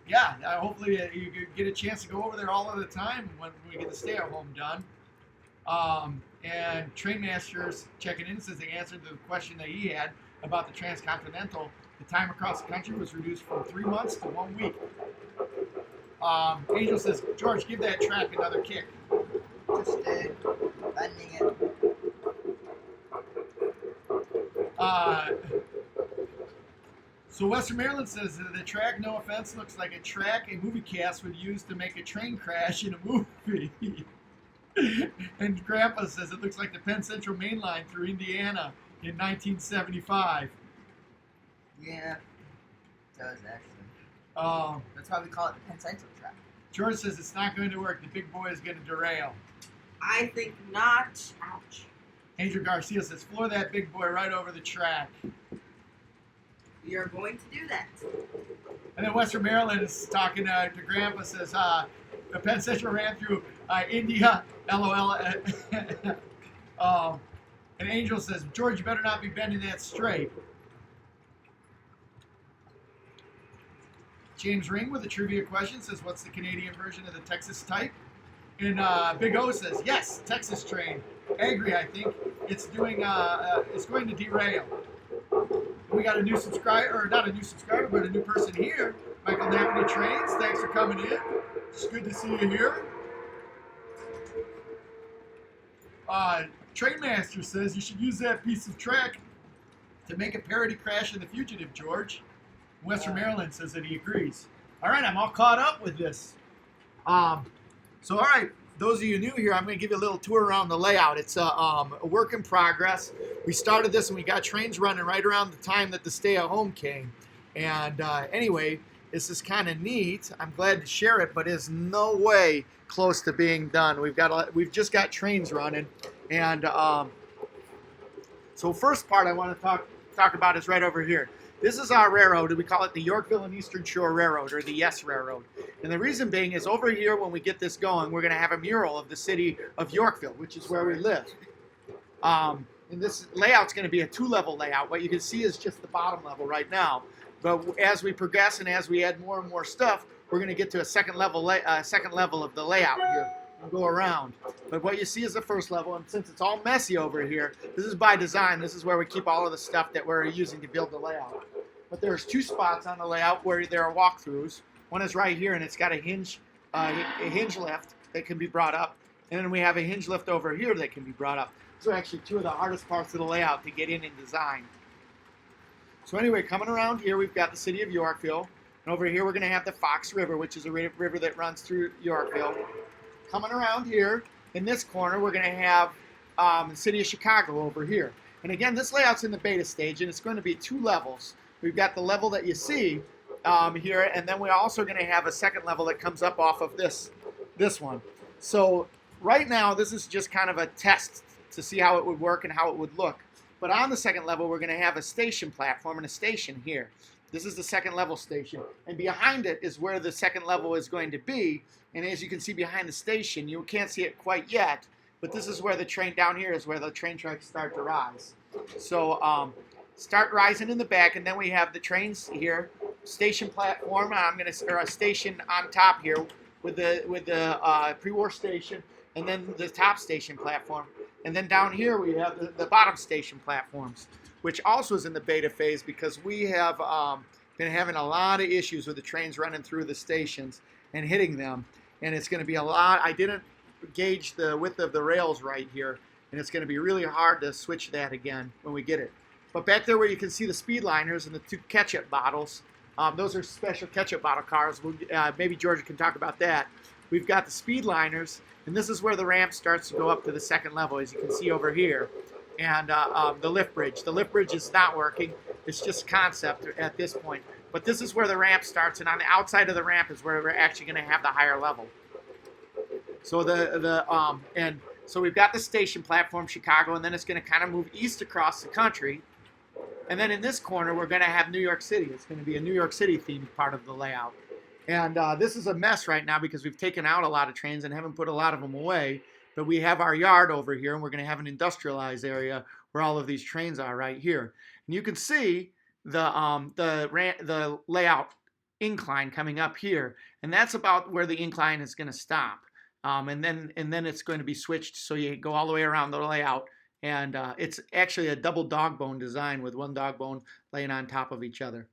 yeah, hopefully you get a chance to go over there all of the time when we get the stay at home done. And Trainmaster's checking in says they answered the question that he had about the transcontinental. The time across the country was reduced from 3 months to 1 week. Angel says, George, give that track another kick. Just bending it. So Western Maryland says that the track, no offense, looks like a track a movie cast would use to make a train crash in a movie. And Grandpa says it looks like the Penn Central Main Line through Indiana in 1975. Yeah, it does actually. That's why we call it the Penn Central track. George says it's not going to work. The big boy is going to derail. I think not. Ouch. Angel Garcia says, floor that big boy right over the track. We are going to do that. And then Western Maryland is talking to Grandpa, says, the Penn Central ran through India, LOL. And Angel says, George, you better not be bending that straight. James Ring with a trivia question says, what's the Canadian version of the Texas type? And Big O says, yes, Texas train. Agri, I think. It's doing, it's going to derail. We got a new subscriber, or not a new subscriber, but a new person here. Michael Nappany Trains, thanks for coming in. It's good to see you here. Trainmaster says you should use that piece of track to make a parody crash in The Fugitive, George. Western Maryland says that he agrees. All right, I'm all caught up with this. So, all right, those of you new here, I'm going to give you a little tour around the layout. It's a work in progress. We started this and we got trains running right around the time that the stay-at-home came. And anyway, this is kind of neat. I'm glad to share it, but it's no way close to being done. We've just got trains running, and so first part I want to talk about is right over here. This is our railroad. We call it the Yorkville and Eastern Shore Railroad, or the YES Railroad. And the reason being is over here, when we get this going, we're going to have a mural of the city of Yorkville, which is where we live. And this layout's going to be a two-level layout. What you can see is just the bottom level right now. But as we progress and as we add more and more stuff, we're going to get to a second level of the layout here and go around. But what you see is the first level, and since it's all messy over here, this is by design. This is where we keep all of the stuff that we're using to build the layout. But there's two spots on the layout where there are walkthroughs. One is right here, and it's got a hinge lift that can be brought up. And then we have a hinge lift over here that can be brought up. Those are actually two of the hardest parts of the layout to get in and design. So anyway, coming around here, we've got the city of Yorkville. And over here, we're going to have the Fox River, which is a river that runs through Yorkville. Coming around here, in this corner, we're going to have the city of Chicago over here. And again, this layout's in the beta stage, and it's going to be two levels. We've got the level that you see here, and then we're also going to have a second level that comes up off of this one. So right now, this is just kind of a test to see how it would work and how it would look. But on the second level, we're going to have a station platform and a station here. This is the second level station. And behind it is where the second level is going to be. And as you can see behind the station, you can't see it quite yet, but this is where the train down here is where the train tracks start to rise. So start rising in the back, and then we have the trains here, station platform. Or a station on top here with the pre-war station, and then the top station platform. And then down here we have the bottom station platforms, which also is in the beta phase because we have been having a lot of issues with the trains running through the stations and hitting them. And it's going to be a lot. I didn't gauge the width of the rails right here, and it's going to be really hard to switch that again when we get it. But back there where you can see the speedliners and the two ketchup bottles, those are special ketchup bottle cars. Maybe Georgia can talk about that. We've got the speedliners, and this is where the ramp starts to go up to the second level, as you can see over here. And the lift bridge. The lift bridge is not working. It's just concept at this point. But this is where the ramp starts, and on the outside of the ramp is where we're actually going to have the higher level. So so we've got the station platform, Chicago, and then it's going to kind of move east across the country. And then in this corner, we're going to have New York City. It's going to be a New York City themed part of the layout. And this is a mess right now because we've taken out a lot of trains and haven't put a lot of them away. But we have our yard over here, and we're going to have an industrialized area where all of these trains are right here. And you can see the layout incline coming up here, and that's about where the incline is going to stop. And then it's going to be switched, so you go all the way around the layout, and it's actually a double dog bone design with one dog bone laying on top of each other.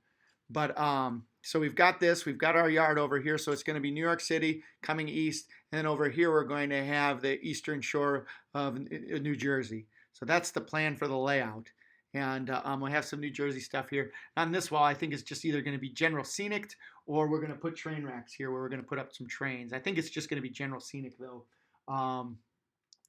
But so we've got this, we've got our yard over here, so it's going to be New York City coming east, and then over here we're going to have the eastern shore of New Jersey. So that's the plan for the layout. And we'll have some New Jersey stuff here. On this wall, I think it's just either going to be general scenic, or we're going to put train racks here where we're going to put up some trains. I think it's just going to be general scenic though.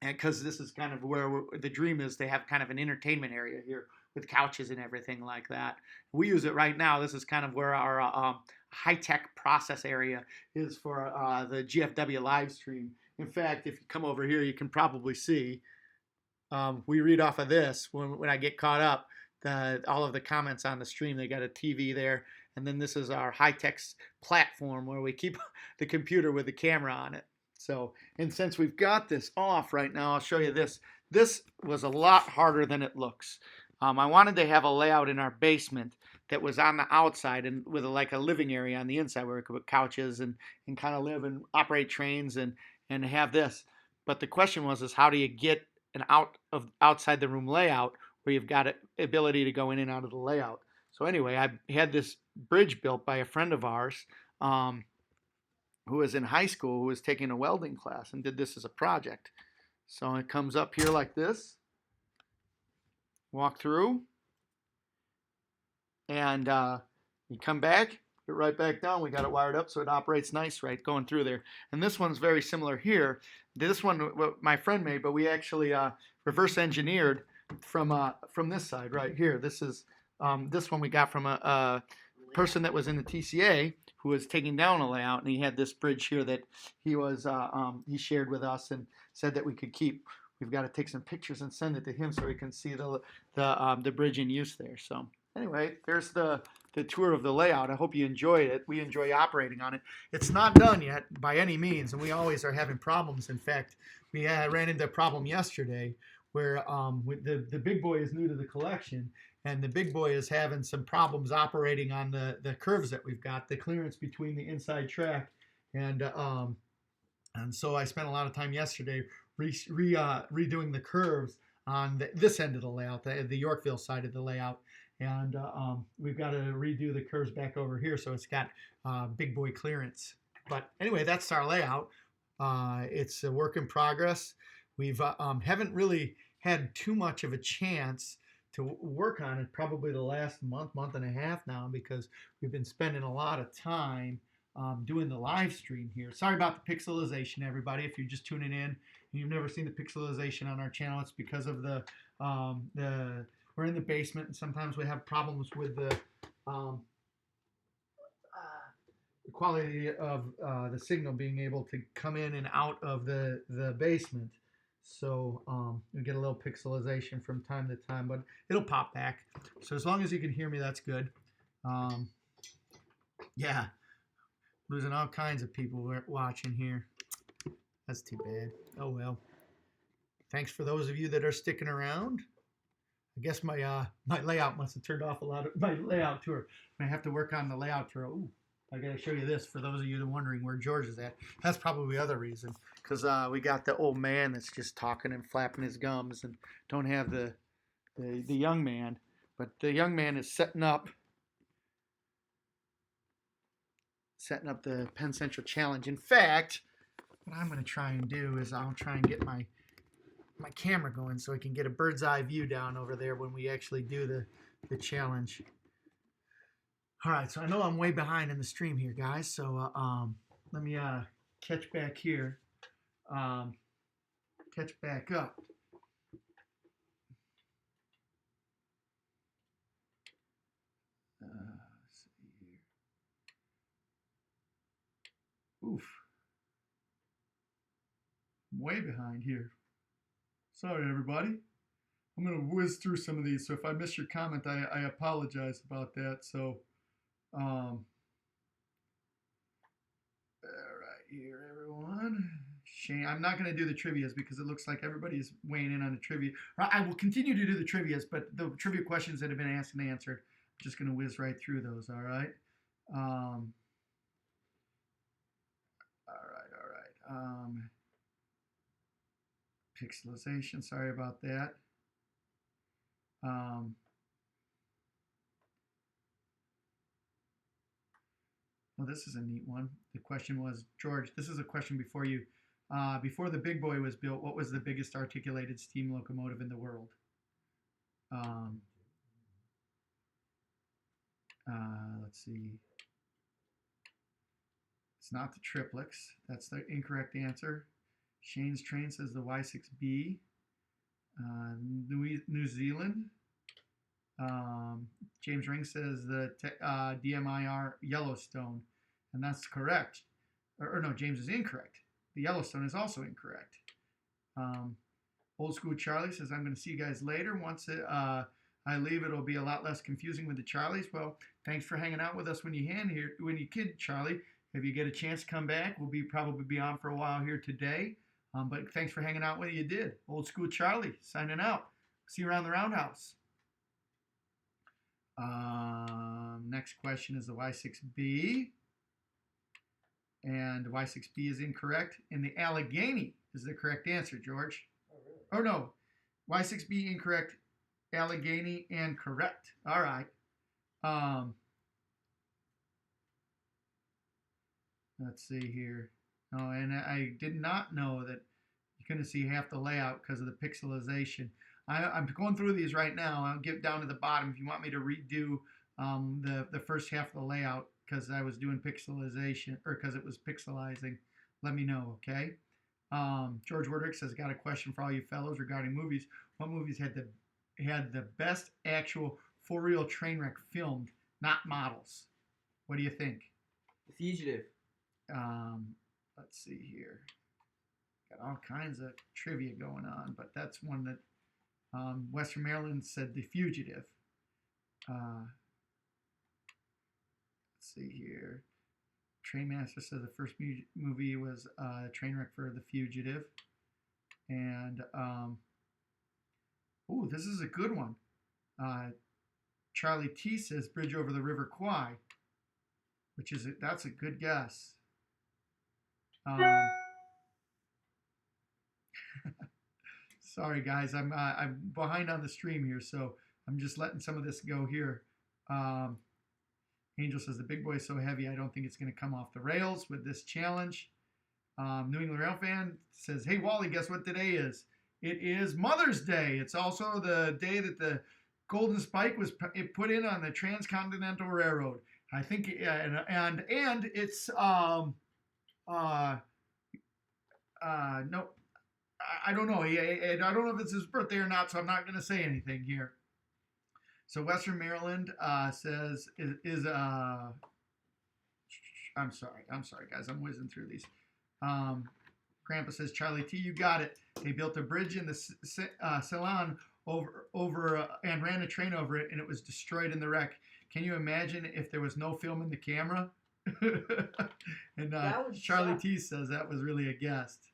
Because this is kind of where the dream is to have kind of an entertainment area here with couches and everything like that. We use it right now. This is kind of where our high-tech process area is for the GFW Livestream. In fact, if you come over here, you can probably see, we read off of this when I get caught up, all of the comments on the stream. They got a TV there, and then this is our high-tech platform where we keep the computer with the camera on it. So, and since we've got this off right now, I'll show you this. This was a lot harder than it looks. I wanted to have a layout in our basement that was on the outside and with like a living area on the inside where we could put couches and kind of live and operate trains and have this. But the question was how do you get an outside the room layout where you've got ability to go in and out of the layout? So anyway, I had this bridge built by a friend of ours who was in high school, who was taking a welding class and did this as a project. So it comes up here like this, walk through, and you come back, get right back down. We got it wired up so it operates nice right going through there. And this one's very similar here. This one what my friend made, but we actually reverse engineered from this side right here. This is this one we got from a person that was in the TCA who was taking down a layout, and he had this bridge here that he was he shared with us and said that we could keep. We've got to take some pictures and send it to him so he can see the bridge in use there. So anyway, there's the tour of the layout. I hope you enjoyed it. We enjoy operating on it. It's not done yet by any means, and we always are having problems. In fact, we ran into a problem yesterday where the big boy is new to the collection, and the big boy is having some problems operating on the curves that we've got, the clearance between the inside track, and so I spent a lot of time yesterday redoing the curves on this end of the layout, the Yorkville side of the layout, and we've got to redo the curves back over here so it's got big boy clearance. But anyway, that's our layout. It's a work in progress. We've haven't really had too much of a chance to work on it probably the last month and a half now, because we've been spending a lot of time doing the live stream here. Sorry about the pixelization, everybody. If you're just tuning in and you've never seen the pixelization on our channel, it's because of the we're in the basement and sometimes we have problems with the quality of the signal being able to come in and out of the basement. So we get a little pixelization from time to time, but it'll pop back. So as long as you can hear me, that's good. Yeah, losing all kinds of people watching here. That's too bad. Oh well. Thanks for those of you that are sticking around. I guess my layout must have turned off a lot of my layout tour. I have to work on the layout tour. Ooh, I got to show you this for those of you that are wondering where George is at. That's probably the other reason, because we got the old man that's just talking and flapping his gums, and don't have the young man. But the young man is setting up the Penn Central Challenge. In fact, what I'm going to try and do is I'll try and get my camera going so I can get a bird's eye view down over there when we actually do the challenge. All right, so I know I'm way behind in the stream here, guys. So let me catch back here, catch back up. Let's see here. Oof. I'm way behind here. Sorry, everybody. I'm going to whiz through some of these, so if I miss your comment, I apologize about that. So, all right, here, everyone. Shane, I'm not going to do the trivias because it looks like everybody's weighing in on the trivia. I will continue to do the trivias, but the trivia questions that have been asked and answered, I'm just going to whiz right through those, all right? Pixelization, sorry about that. Well, this is a neat one. The question was, George, this is a question before you. Before the big boy was built, what was the biggest articulated steam locomotive in the world? Let's see. It's not the Triplex. That's the incorrect answer. Shane's Train says the Y6B. New Zealand. James Ring says the DMIR Yellowstone, and that's correct. Or no, James is incorrect. The Yellowstone is also incorrect. Old School Charlie says, I'm going to see you guys later. Once I leave, it'll be a lot less confusing with the Charlies. Well, thanks for hanging out with us when you kid, Charlie. If you get a chance to come back, we'll probably be on for a while here today. But thanks for hanging out when you did. Old School Charlie signing out. See you around the roundhouse. Next question is the Y6B. And the Y6B is incorrect. And the Allegheny is the correct answer, George. Oh, really? Oh, no. Y6B incorrect. Allegheny and correct. All right. Let's see here. Oh, and I did not know that you couldn't see half the layout because of the pixelization. I'm going through these right now. I'll get down to the bottom if you want me to redo the first half of the layout because I was doing pixelization or because it was pixelizing. Let me know, okay? George Wordrick says, got a question for all you fellows regarding movies. What movies had the best actual for-real train wreck filmed, not models? What do you think? The Fugitive. Let's see here. Got all kinds of trivia going on, but that's one that Western Maryland said The Fugitive. Let's see here. Trainmaster says the first movie was Trainwreck for The Fugitive. And, this is a good one. Charlie T says Bridge Over the River Kwai, that's a good guess. Sorry guys, I'm behind on the stream here, so I'm just letting some of this go here. Angel says the big boy is so heavy, I don't think it's going to come off the rails with this challenge. New England Rail Fan says, hey Wally, guess what today is? It is Mother's Day. It's also the day that the Golden Spike was put in on the Transcontinental Railroad. I think, and it's no, I don't know. I don't know if it's his birthday or not, so I'm not going to say anything here. So Western Maryland says I'm sorry, guys. I'm whizzing through these. Grandpa says, Charlie T, you got it. They built a bridge in the Ceylon over and ran a train over it, and it was destroyed in the wreck. Can you imagine if there was no film in the camera? And Charlie T says that was really a guest.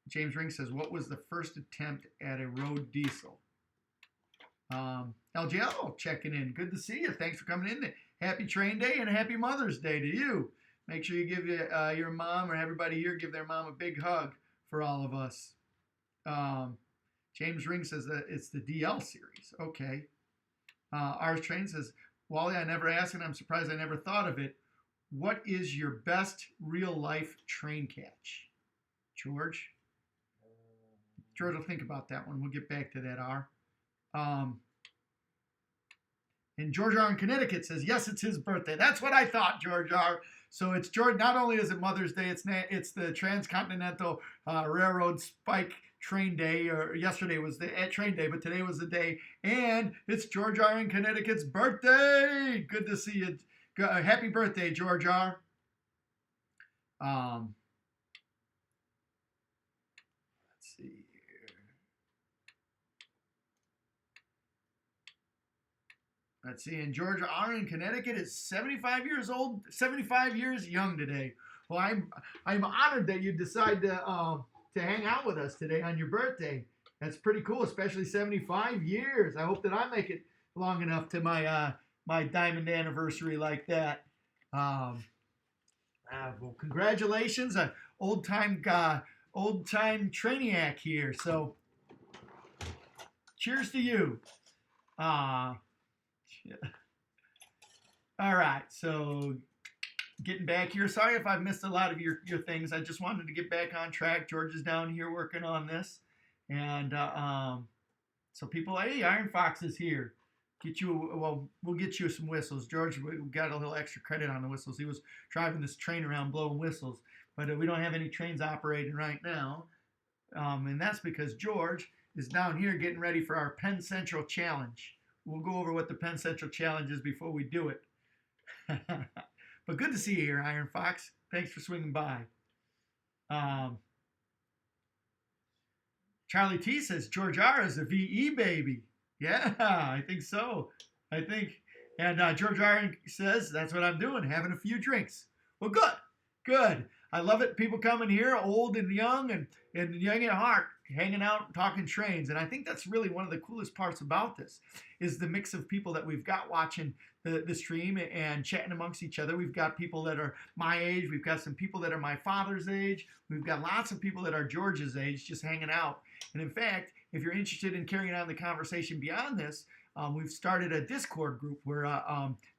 James Ring says, what was the first attempt at a road diesel? LGL checking in. Good to see you. Thanks for coming in. Happy Train Day and Happy Mother's Day to you. Make sure you give your mom or everybody here, give their mom a big hug for all of us. James Ring says that it's the DL series. Okay. Ours Train says, Wally, I never asked and I'm surprised I never thought of it. What is your best real life train catch? George? George will think about that one. We'll get back to that, R. And George R. in Connecticut says, yes, it's his birthday. That's what I thought, George R. So it's George. Not only is it Mother's Day, it's the Transcontinental Railroad Spike Train Day. Or yesterday was the train day, but today was the day. And it's George R. in Connecticut's birthday. Good to see you. Happy birthday, George R. Let's see here. Let's see, and George R. in Connecticut is 75 years old, 75 years young today. Well, I'm honored that you decide to hang out with us today on your birthday. That's pretty cool, especially 75 years. I hope that I make it long enough to my my diamond anniversary like that. I Well, congratulations, old time Trainiac here. So, cheers to you. Uh, all right. So, getting back here. Sorry if I've missed a lot of your things. I just wanted to get back on track. George is down here working on this, and so people, hey, Iron Fox is here. We'll get you some whistles. George, we got a little extra credit on the whistles. He was driving this train around blowing whistles, but we don't have any trains operating right now, and that's because George is down here getting ready for our Penn Central Challenge. We'll go over what the Penn Central Challenge is before we do it. But good to see you here, Iron Fox. Thanks for swinging by. Charlie T says George R is a VE baby. Yeah, I think so. And George R says that's what I'm doing, having a few drinks. Well, good. I love it. People coming here, old and young young at heart, hanging out, talking trains. And I think that's really one of the coolest parts about this is the mix of people that we've got watching the stream and chatting amongst each other. We've got people that are my age. We've got some people that are my father's age. We've got lots of people that are George's age just hanging out. And in fact, if you're interested in carrying on the conversation beyond this, we've started a Discord group where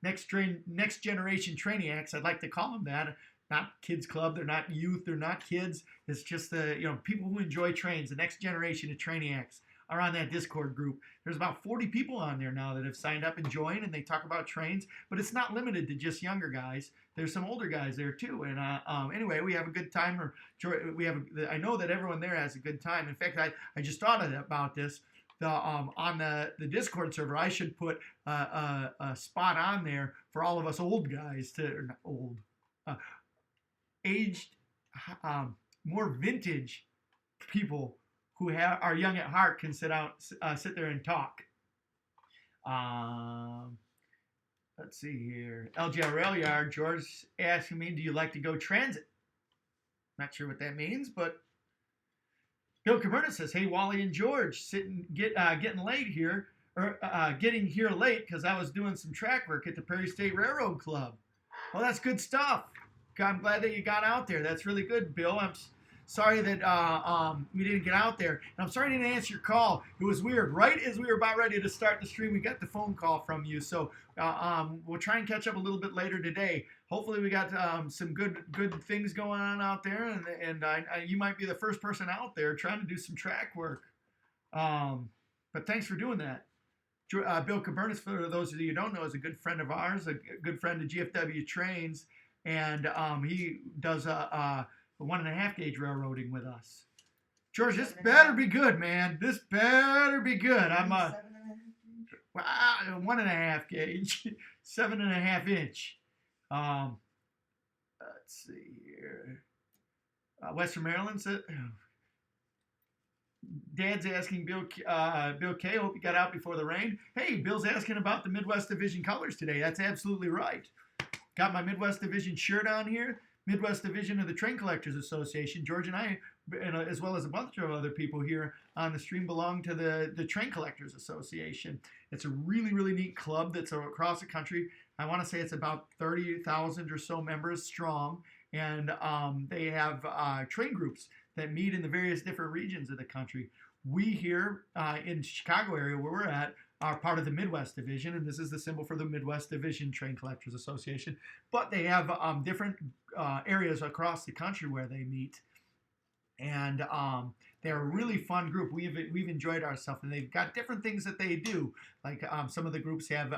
next generation Trainiacs, I'd like to call them that. Not kids club, they're not youth, they're not kids. It's just people who enjoy trains. The next generation of Trainiacs are on that Discord group. There's about 40 people on there now that have signed up and joined, and they talk about trains. But it's not limited to just younger guys. There's some older guys there too. And anyway, we have a good time. I know that everyone there has a good time. In fact, I just thought about this. On the Discord server, I should put a spot on there for all of us old guys aged, more vintage people who are young at heart can sit there and talk. Let's see here. LGL Rail Yard, George asking me, do you like to go transit? Not sure what that means, but Bill Caberna says, hey, Wally and George, getting late here, or getting here late because I was doing some track work at the Prairie State Railroad Club. Well, that's good stuff. I'm glad that you got out there. That's really good, Bill. I'm sorry that we didn't get out there. And I'm sorry I didn't answer your call. It was weird. Right as we were about ready to start the stream, we got the phone call from you. So we'll try and catch up a little bit later today. Hopefully we got some good things going on out there. And you might be the first person out there trying to do some track work. But thanks for doing that. Bill Cabernas, for those of you who don't know, is a good friend of ours, a good friend of GFW Trains. And he does a 1.5 gauge railroading with us. George, this better be good, man. This better be good. I'm 1.5 gauge, 7.5 inch. Let's see here. Western Maryland said, Dad's asking Bill K. Hope you got out before the rain. Hey, Bill's asking about the Midwest Division colors today. That's absolutely right. Got my Midwest Division shirt on here. Midwest Division of the Train Collectors Association. George and I, as well as a bunch of other people here on the stream, belong to the Train Collectors Association. It's a really, really neat club that's across the country. I want to say it's about 30,000 or so members strong. And they have train groups that meet in the various different regions of the country. We here in the Chicago area where we're at are part of the Midwest Division, and this is the symbol for the Midwest Division Train Collectors Association. But they have different areas across the country where they meet, and they're a really fun group. We've enjoyed ourselves, and they've got different things that they do. Like some of the groups have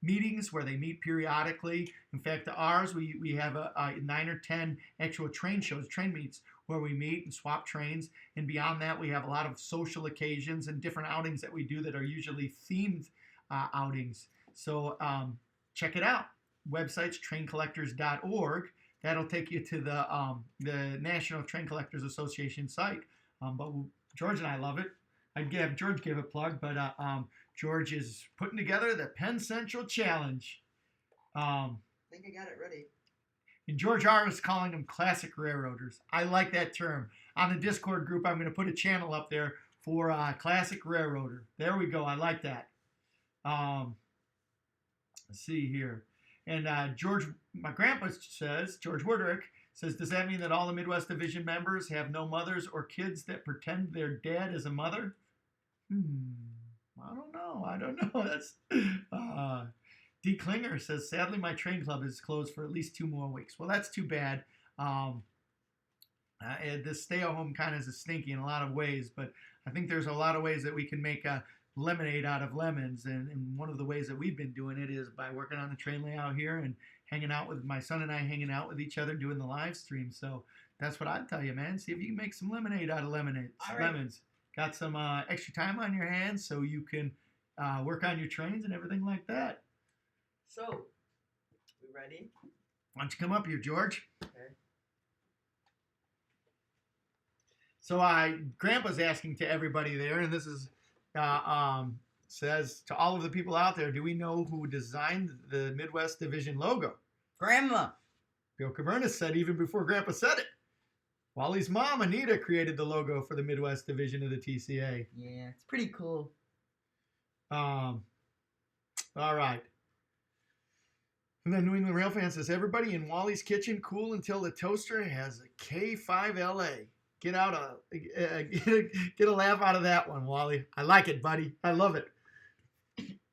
meetings where they meet periodically. In fact, ours, we have 9 or 10 actual train meets where we meet and swap trains. And beyond that, we have a lot of social occasions and different outings that we do that are usually themed outings. So check it out. Website's traincollectors.org. That'll take you to the National Train Collectors Association site. But George and I love it. I'd have George give a plug, but George is putting together the Penn Central Challenge. I think I got it ready. And George R. is calling them classic railroaders. I like that term. On the Discord group, I'm going to put a channel up there for classic railroader. There we go. I like that. Let's see here. And George, my grandpa says, George Woodrick says, does that mean that all the Midwest Division members have no mothers or kids that pretend their dad is a mother? I don't know. I don't know. That's D. Klinger says, sadly, my train club is closed for at least 2 more weeks. Well, that's too bad. This stay-at-home kind of is stinky in a lot of ways, but I think there's a lot of ways that we can make a lemonade out of lemons, and one of the ways that we've been doing it is by working on the train layout here and hanging out with my son and I, hanging out with each other, doing the live stream. So that's what I'd tell you, man. See if you can make some lemonade out of lemons. Got some extra time on your hands, so you can work on your trains and everything like that. So, we ready? Why don't you come up here, George? Okay. So Grandpa's asking to everybody there, and this is says to all of the people out there, do we know who designed the Midwest Division logo? Grandma. Bill Caverna said even before Grandpa said it. Wally's mom, Anita, created the logo for the Midwest Division of the TCA. Yeah, it's pretty cool. All right. And then New England Rail Fan says, everybody in Wally's kitchen, cool until the toaster has a K5LA. Get a laugh out of that one, Wally. I like it, buddy. I love it.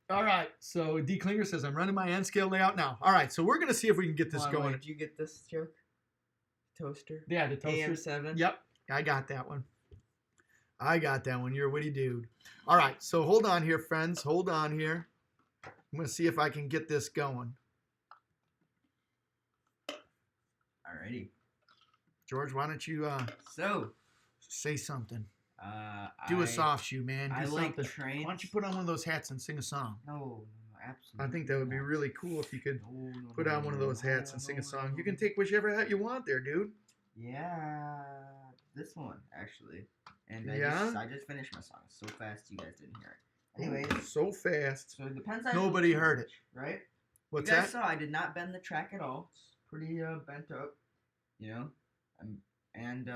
All right. So D. Klinger says, I'm running my N scale layout now. All right. So we're going to see if we can get this going. Did you get this joke? Toaster? Yeah, the toaster. AM7? Yep. I got that one. You're a witty dude. All right. So hold on here, friends. Hold on here. I'm going to see if I can get this going. Alrighty. George, why don't you say something? Do a soft shoe, man. Do I something. like trains. Why don't you put on one of those hats and sing a song? No, absolutely. I think that would be really cool if you could put on one of those hats and sing a song. You can take whichever hat you want there, dude. Yeah, this one actually. And I just finished my song so fast you guys didn't hear it. Anyways, so fast. So it depends on nobody heard it, right? What's you guys that? saw I did not bend the track at all. It's pretty bent up, you know. And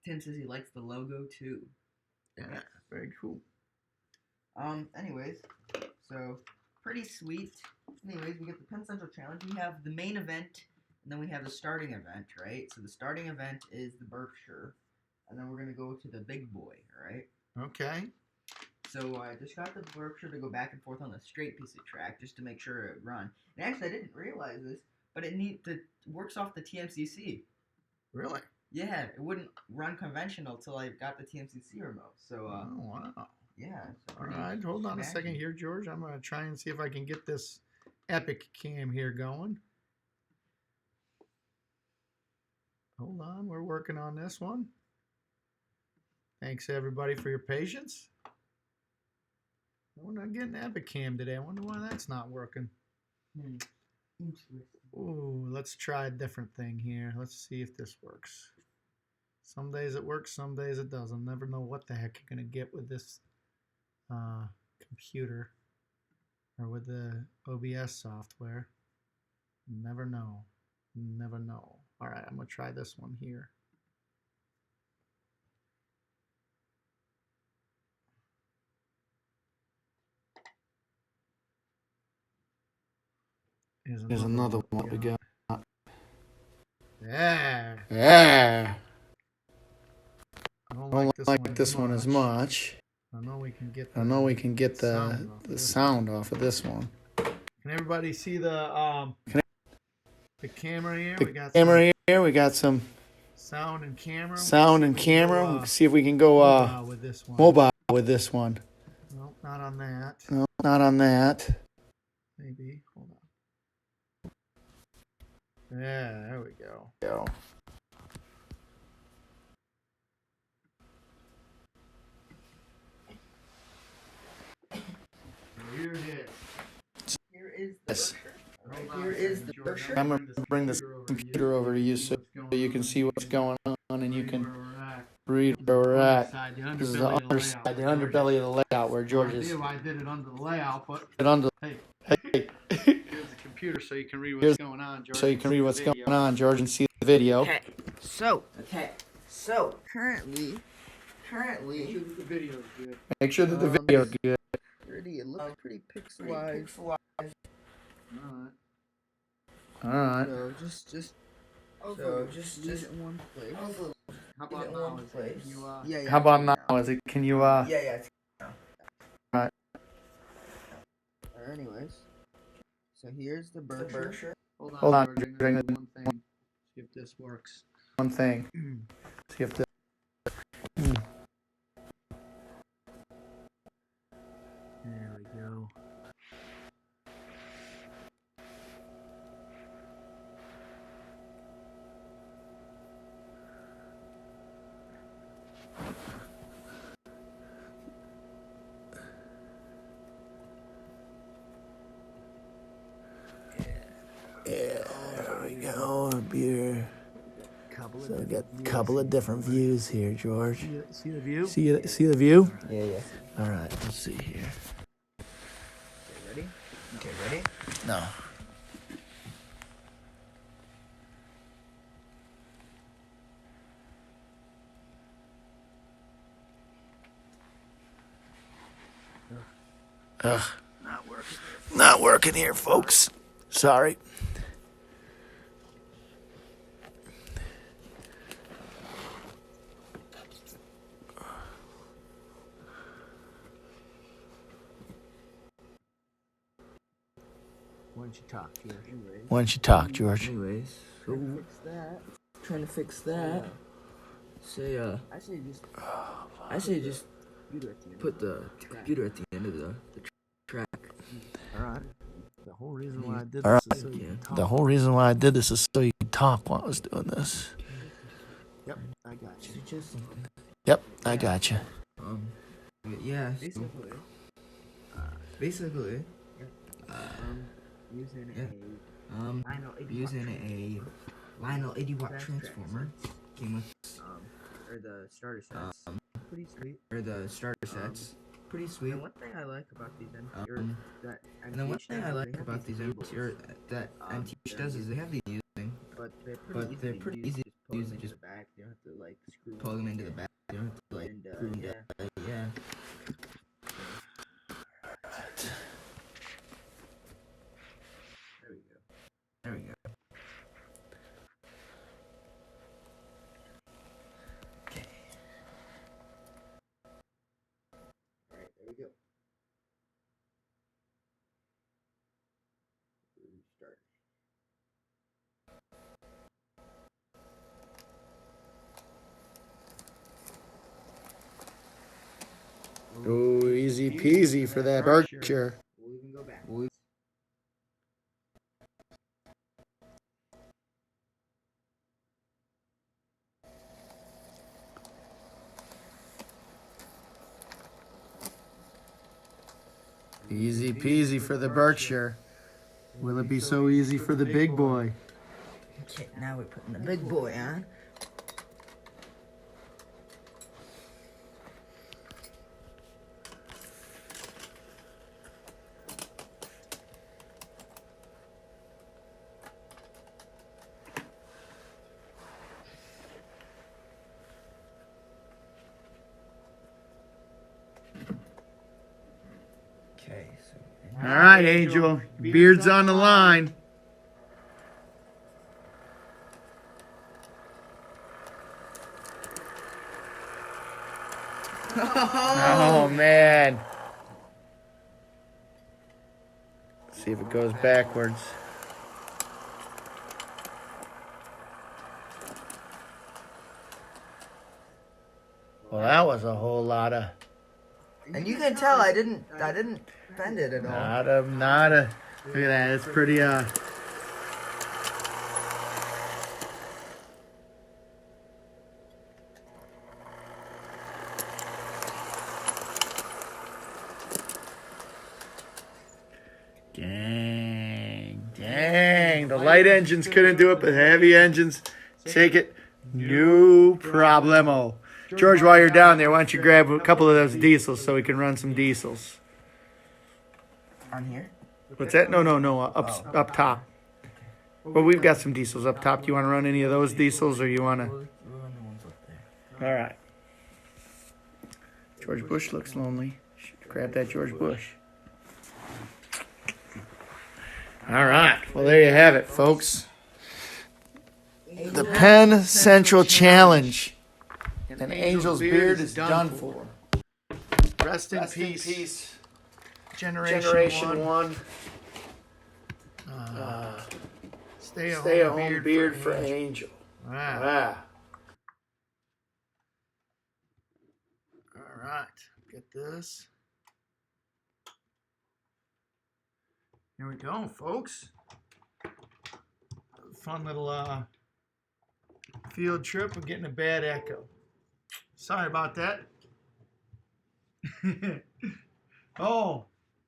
Tim says he likes the logo too. Yeah, very cool. Anyways, so pretty sweet. Anyways, we get the Penn Central Challenge. We have the main event, and then we have the starting event, right? So the starting event is the Berkshire, and then we're gonna go to the big boy, right? Okay. So I just got the Berkshire to go back and forth on a straight piece of track just to make sure it run. And actually, I didn't realize this, but it works off the TMCC. Really? Yeah, it wouldn't run conventional till I got the TMCC remote. So, oh, wow. Yeah. All right, hold on a second here, George. I'm going to try and see if I can get this Epic Cam here going. Hold on, we're working on this one. Thanks, everybody, for your patience. We're not getting Epic Cam today. I wonder why that's not working. Ooh, let's try a different thing here. Let's see if this works. Some days it works, some days it doesn't. Never know what the heck you're going to get with this computer or with the OBS software. Never know. Never know. All right, I'm going to try this one here. Here's another one we got. Yeah. Yeah. I don't like this one as much. I know we can get the sound off of this one. Can everybody see the camera here? We got some sound and camera. We'll see if we can go mobile with this one. No, not on that. No, not on that. Maybe. Hold on. Yeah, there we go. Here it is. Here is the Berkshire. Right here is the Berkshire. I'm going to bring this computer over to you so you can see what's going on and you can read where we're at. This is the underside, the underbelly of the layout where George is. I did it under the layout, but Hey. Here's the computer so you can read what's going on, George. And see the video. Okay. So currently, Make sure that the video's good. Make sure that the video's good. it looks pretty pixelized. All right. So just leave it in one place. How Leave it in one place. Yeah. How about it's now? good Is it? Can you? Yeah, it's good now. Right. Anyways, so here's the Berkshire. Hold on. George, one thing. See if this works. One thing. See if this. There we go. Yeah, there we go. A beer. So we got a couple of different views here, George. See the view? See the view? Yeah. All right, let's see here. Okay, ready? No. Ugh. Not working here, folks. Sorry. Why don't you talk, George? Why don't you talk, George? Anyways, so trying to fix that. I say just put the computer at the end of the track. Alright. The whole reason why I did All this right. is so you can talk. The whole reason why I did this is so you could talk while I was doing this. Yep, I got you. Suggest something. Yep, I got you. Yeah. Basically. Using a Lionel 80-watt transformer came with The starter sets. Pretty sweet. Pretty sweet. And one thing I like about these that MTH does is they have these using, but they're pretty easy to use. Just Just back. You don't have to like screw plug them into the back. You don't have to like And, screw them yeah. yeah. There we go. Okay. Alright, there we go. Restart. Oh, easy peasy for that Berkshire. We'll even go back. Easy peasy for the Berkshire. Will it be so easy for the big boy? Okay, now we're putting the big boy on. Okay, so All right, Angel. Beard's on the line. Oh, man. See if it goes backwards. Well, that was a whole lot of and you can tell I didn't bend it at all. nada. Look at that. It's pretty Dang. The light engines couldn't do it, but heavy engines take it. No problemo. George, while you're down there, why don't you grab a couple of those diesels so we can run some diesels? On here? What's that? No. Up top. Well, we've got some diesels up top. Do you want to run any of those diesels, or you want to? We'll run the ones up there. All right. George Bush looks lonely. Should grab that George Bush. All right. Well, there you have it, folks. Angel The Penn Central Challenge. And Angel's beard is done for. Rest in peace. Generation 1. Stay at home beard for Angel. Ah. All right. Get this. Here we go, folks. Fun little field trip. We're getting a bad echo. Sorry about that. Oh,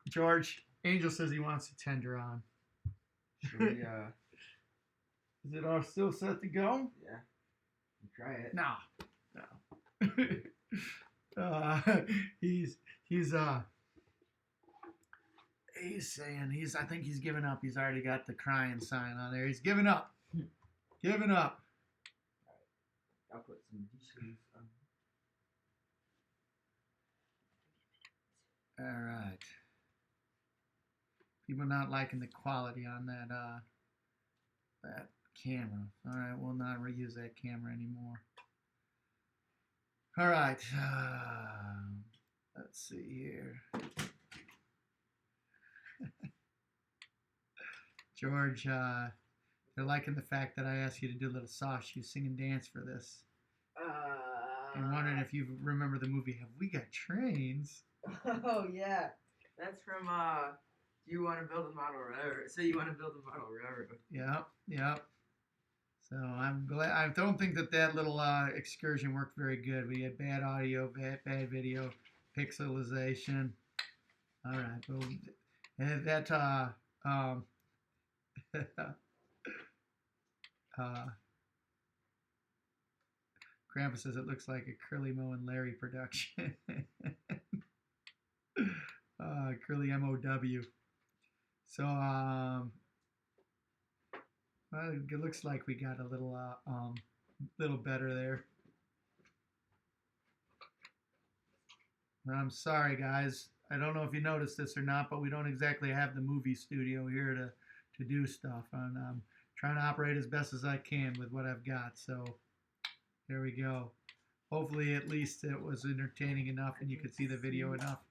George. Angel says he wants a tender on. Should we, Is it all still set to go? yeah. Try it. No. He's saying I think he's given up. He's already got the crying sign on there. He's given up. Giving up. I'll put some dishes on. All right. People not liking the quality on that camera. All right, we'll not reuse that camera anymore. All right. Let's see here. George, they're liking the fact that I asked you to do a little soft shoe sing and dance for this. I'm wondering if you remember the movie Have We Got Trains? Oh yeah, that's from Do You Want to Build a Model Railroad? So you want to build a model railroad? Yep. So I'm glad. I don't think that little excursion worked very good. We had bad audio, bad video, pixelization. All right, well, and that Grandpa says it looks like a Curly Moe and Larry production. Curly MOW. So well, it looks like we got a little better there. I'm sorry, guys. I don't know if you noticed this or not, but we don't exactly have the movie studio here to do stuff. And I'm trying to operate as best as I can with what I've got. So there we go. Hopefully, at least it was entertaining enough and you could see the video enough.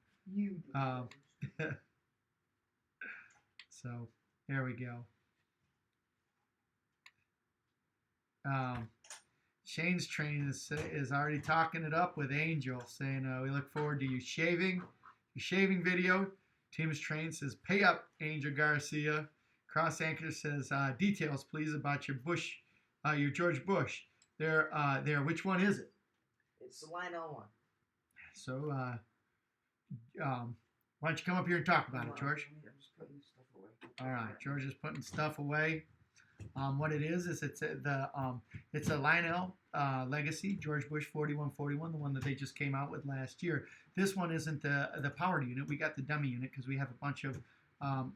So there we go. Shane's train is already talking it up with Angel, saying we look forward to your shaving video. Tim's train says pay up, Angel Garcia. Cross Anchor says details please about your George Bush. There. Which one is it? It's the Lionel one. So why don't you come up here and talk about it, George? I'm just putting stuff away. All right, George is putting stuff away. What it is it's a Lionel Legacy George Bush 4141, the one that they just came out with last year. This one isn't the powered unit. We got the dummy unit because we have a bunch of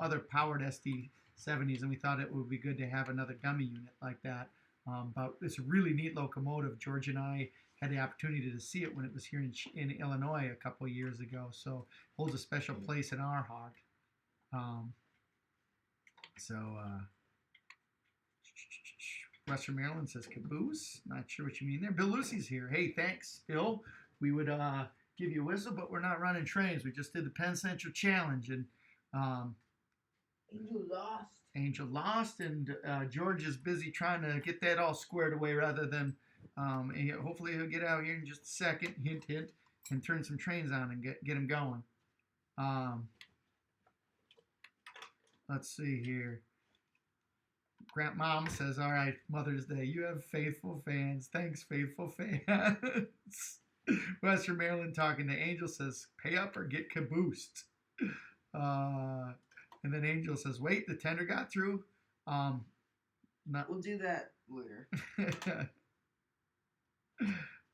other powered SD70s, and we thought it would be good to have another dummy unit like that. But it's a really neat locomotive. George and I had the opportunity to see it when it was here in Illinois a couple of years ago, so it holds a special place in our heart. Western Maryland says caboose. Not sure what you mean there. Bill Lucy's here. Hey, thanks, Bill. We would give you a whistle, but we're not running trains. We just did the Penn Central Challenge, and Angel lost, and George is busy trying to get that all squared away rather than hopefully he'll get out here in just a second, hint, and turn some trains on and get him going. Let's see here. Grandmom says, all right, Mother's Day. You have faithful fans. Thanks, faithful fans. Western Maryland talking to Angel says, pay up or get caboosed. And then Angel says, wait, the tender got through? We'll do that later.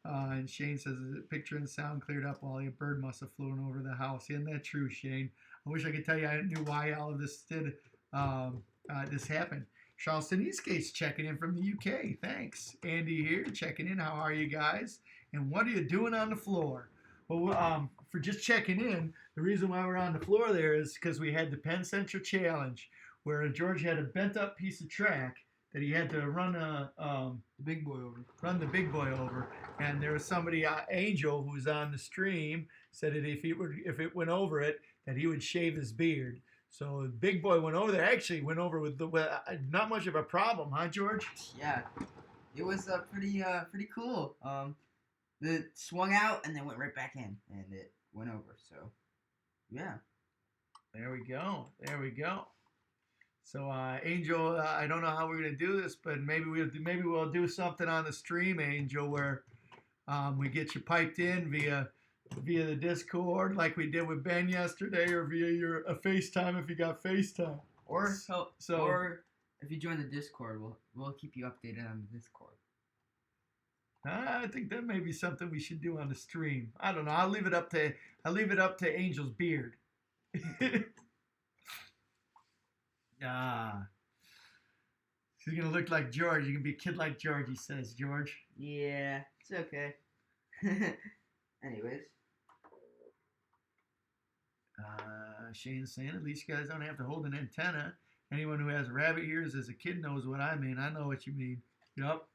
And Shane says, picture and sound cleared up while a bird must have flown over the house. Isn't that true, Shane? I wish I could tell you I knew why all of this this happened. Charleston Eastgate's checking in from the UK. Thanks. Andy here checking in. How are you guys? And what are you doing on the floor? Well, for just checking in, the reason why we're on the floor there is because we had the Penn Central Challenge, where George had a bent up piece of track that he had to run The big boy over. the big boy over, and there was somebody, Angel, who's on the stream, said that if it went over it, that he would shave his beard. So the big boy went over there. Actually, went over with not much of a problem, huh, George? Yeah, it was pretty cool. It swung out and then went right back in, and it went over. So, yeah. There we go. There we go. So, Angel, I don't know how we're gonna do this, but maybe we'll do something on the stream, Angel, where we get you piped in via the Discord, like we did with Ben yesterday, or via a FaceTime if you got FaceTime. Or So if you join the Discord, we'll keep you updated on the Discord. I think that may be something we should do on the stream. I don't know. I'll leave it up to Angel's beard. She's gonna look like George. You can be a kid like George, he says. George. Yeah, it's okay. Anyways. Shane's saying, at least you guys don't have to hold an antenna. Anyone who has rabbit ears as a kid knows what I mean. I know what you mean. Yup.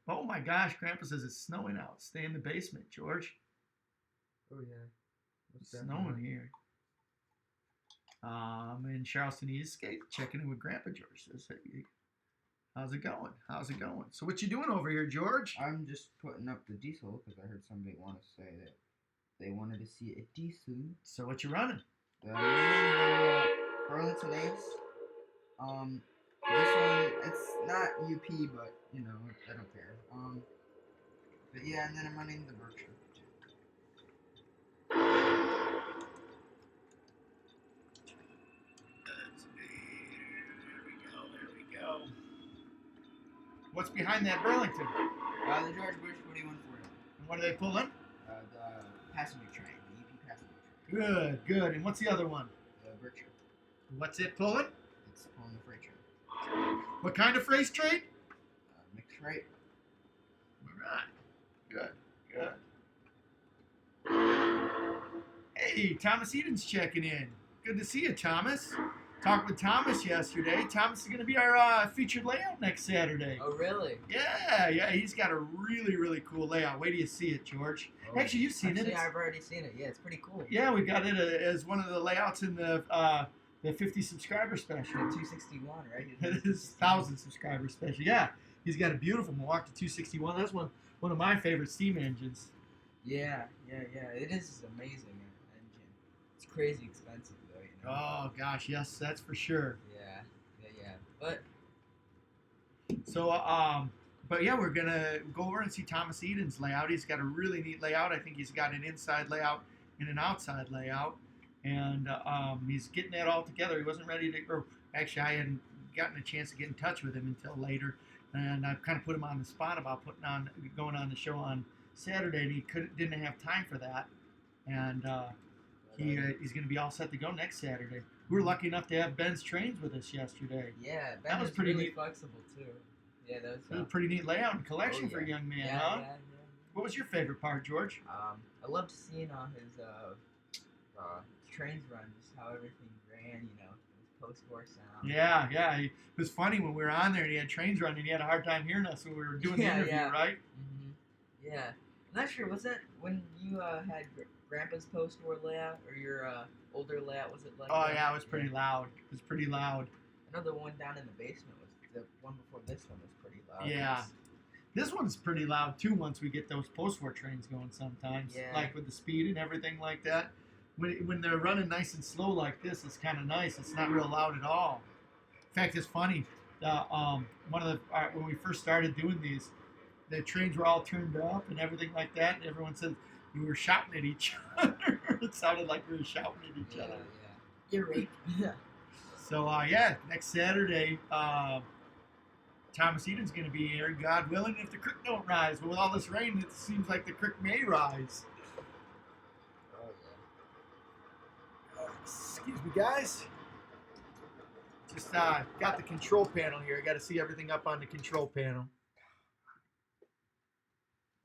Oh my gosh, Grandpa says it's snowing out. Stay in the basement, George. Oh yeah. It's snowing here. In Charleston Eastgate, checking in with Grandpa. George says, hey, how's it going? So what you doing over here, George? I'm just putting up the diesel because I heard somebody want to say that they wanted to see a diesel. So what you running? Burlington Ace. This one, it's not UP, but you know, I don't care. But yeah, and then I'm running the Berkshire. There we go. What's behind that Burlington? The George Bush 4140. And what are they pulling? The passenger train, the EP passenger train. Good. And what's the other one? The Berkshire. What's it pulling? It's pulling the freight train. What kind of freight train? Mixed freight. All right. Good. Hey, Thomas Eden's checking in. Good to see you, Thomas. Talked with Thomas yesterday. Thomas is going to be our featured layout next Saturday. Oh, really? Yeah. He's got a really, really cool layout. Wait till you see it, George. Oh, Actually, you've seen it. I've already seen it. Yeah, it's pretty cool. Yeah, we got it as one of the layouts in the 50 subscriber special. 261, right? It is 1,000 subscriber special. Yeah, he's got a beautiful Milwaukee 261. That's one of my favorite steam engines. Yeah. It is amazing engine. It's crazy expensive though, you know. Oh gosh, yes, that's for sure. Yeah. But but yeah, we're gonna go over and see Thomas Eden's layout. He's got a really neat layout. I think he's got an inside layout and an outside layout, and he's getting that all together. He wasn't ready to, or actually, I hadn't gotten a chance to get in touch with him until later, and I've kind of put him on the spot about going on the show on Saturday, and he didn't have time for that, and he's going to be all set to go next Saturday. We were lucky enough to have Ben's trains with us yesterday. yeah, that was pretty really neat. Flexible too. Yeah, that was A pretty neat layout and collection for a young man, huh? Yeah. What was your favorite part, George? I loved seeing his trains run, just how everything ran, you know, his post-war sound. Yeah. It was funny when we were on there and he had trains running. He had a hard time hearing us when we were doing the interview, right? Mm-hmm. Yeah. I'm not sure, was that when you had Grandpa's post-war layout or your older layout? Was it like? Oh yeah, it was pretty loud. It was pretty loud. I know the one down in the basement was the one before this one was pretty loud. Yeah. This one's pretty loud too once we get those post-war trains going sometimes. Yeah. Like with the speed and everything like that. When they're running nice and slow like this, it's kind of nice. It's not real loud at all. In fact, it's funny. When we first started doing these, the trains were all turned up and everything like that. And everyone said we were shouting at each other. It sounded like we were shouting at each other. Yeah. You're right. Yeah. So, next Saturday, Thomas Eden's going to be here, God willing, if the creek don't rise. But with all this rain, it seems like the creek may rise. Oh, Excuse me, guys. Just got the control panel here. I got to see everything up on the control panel.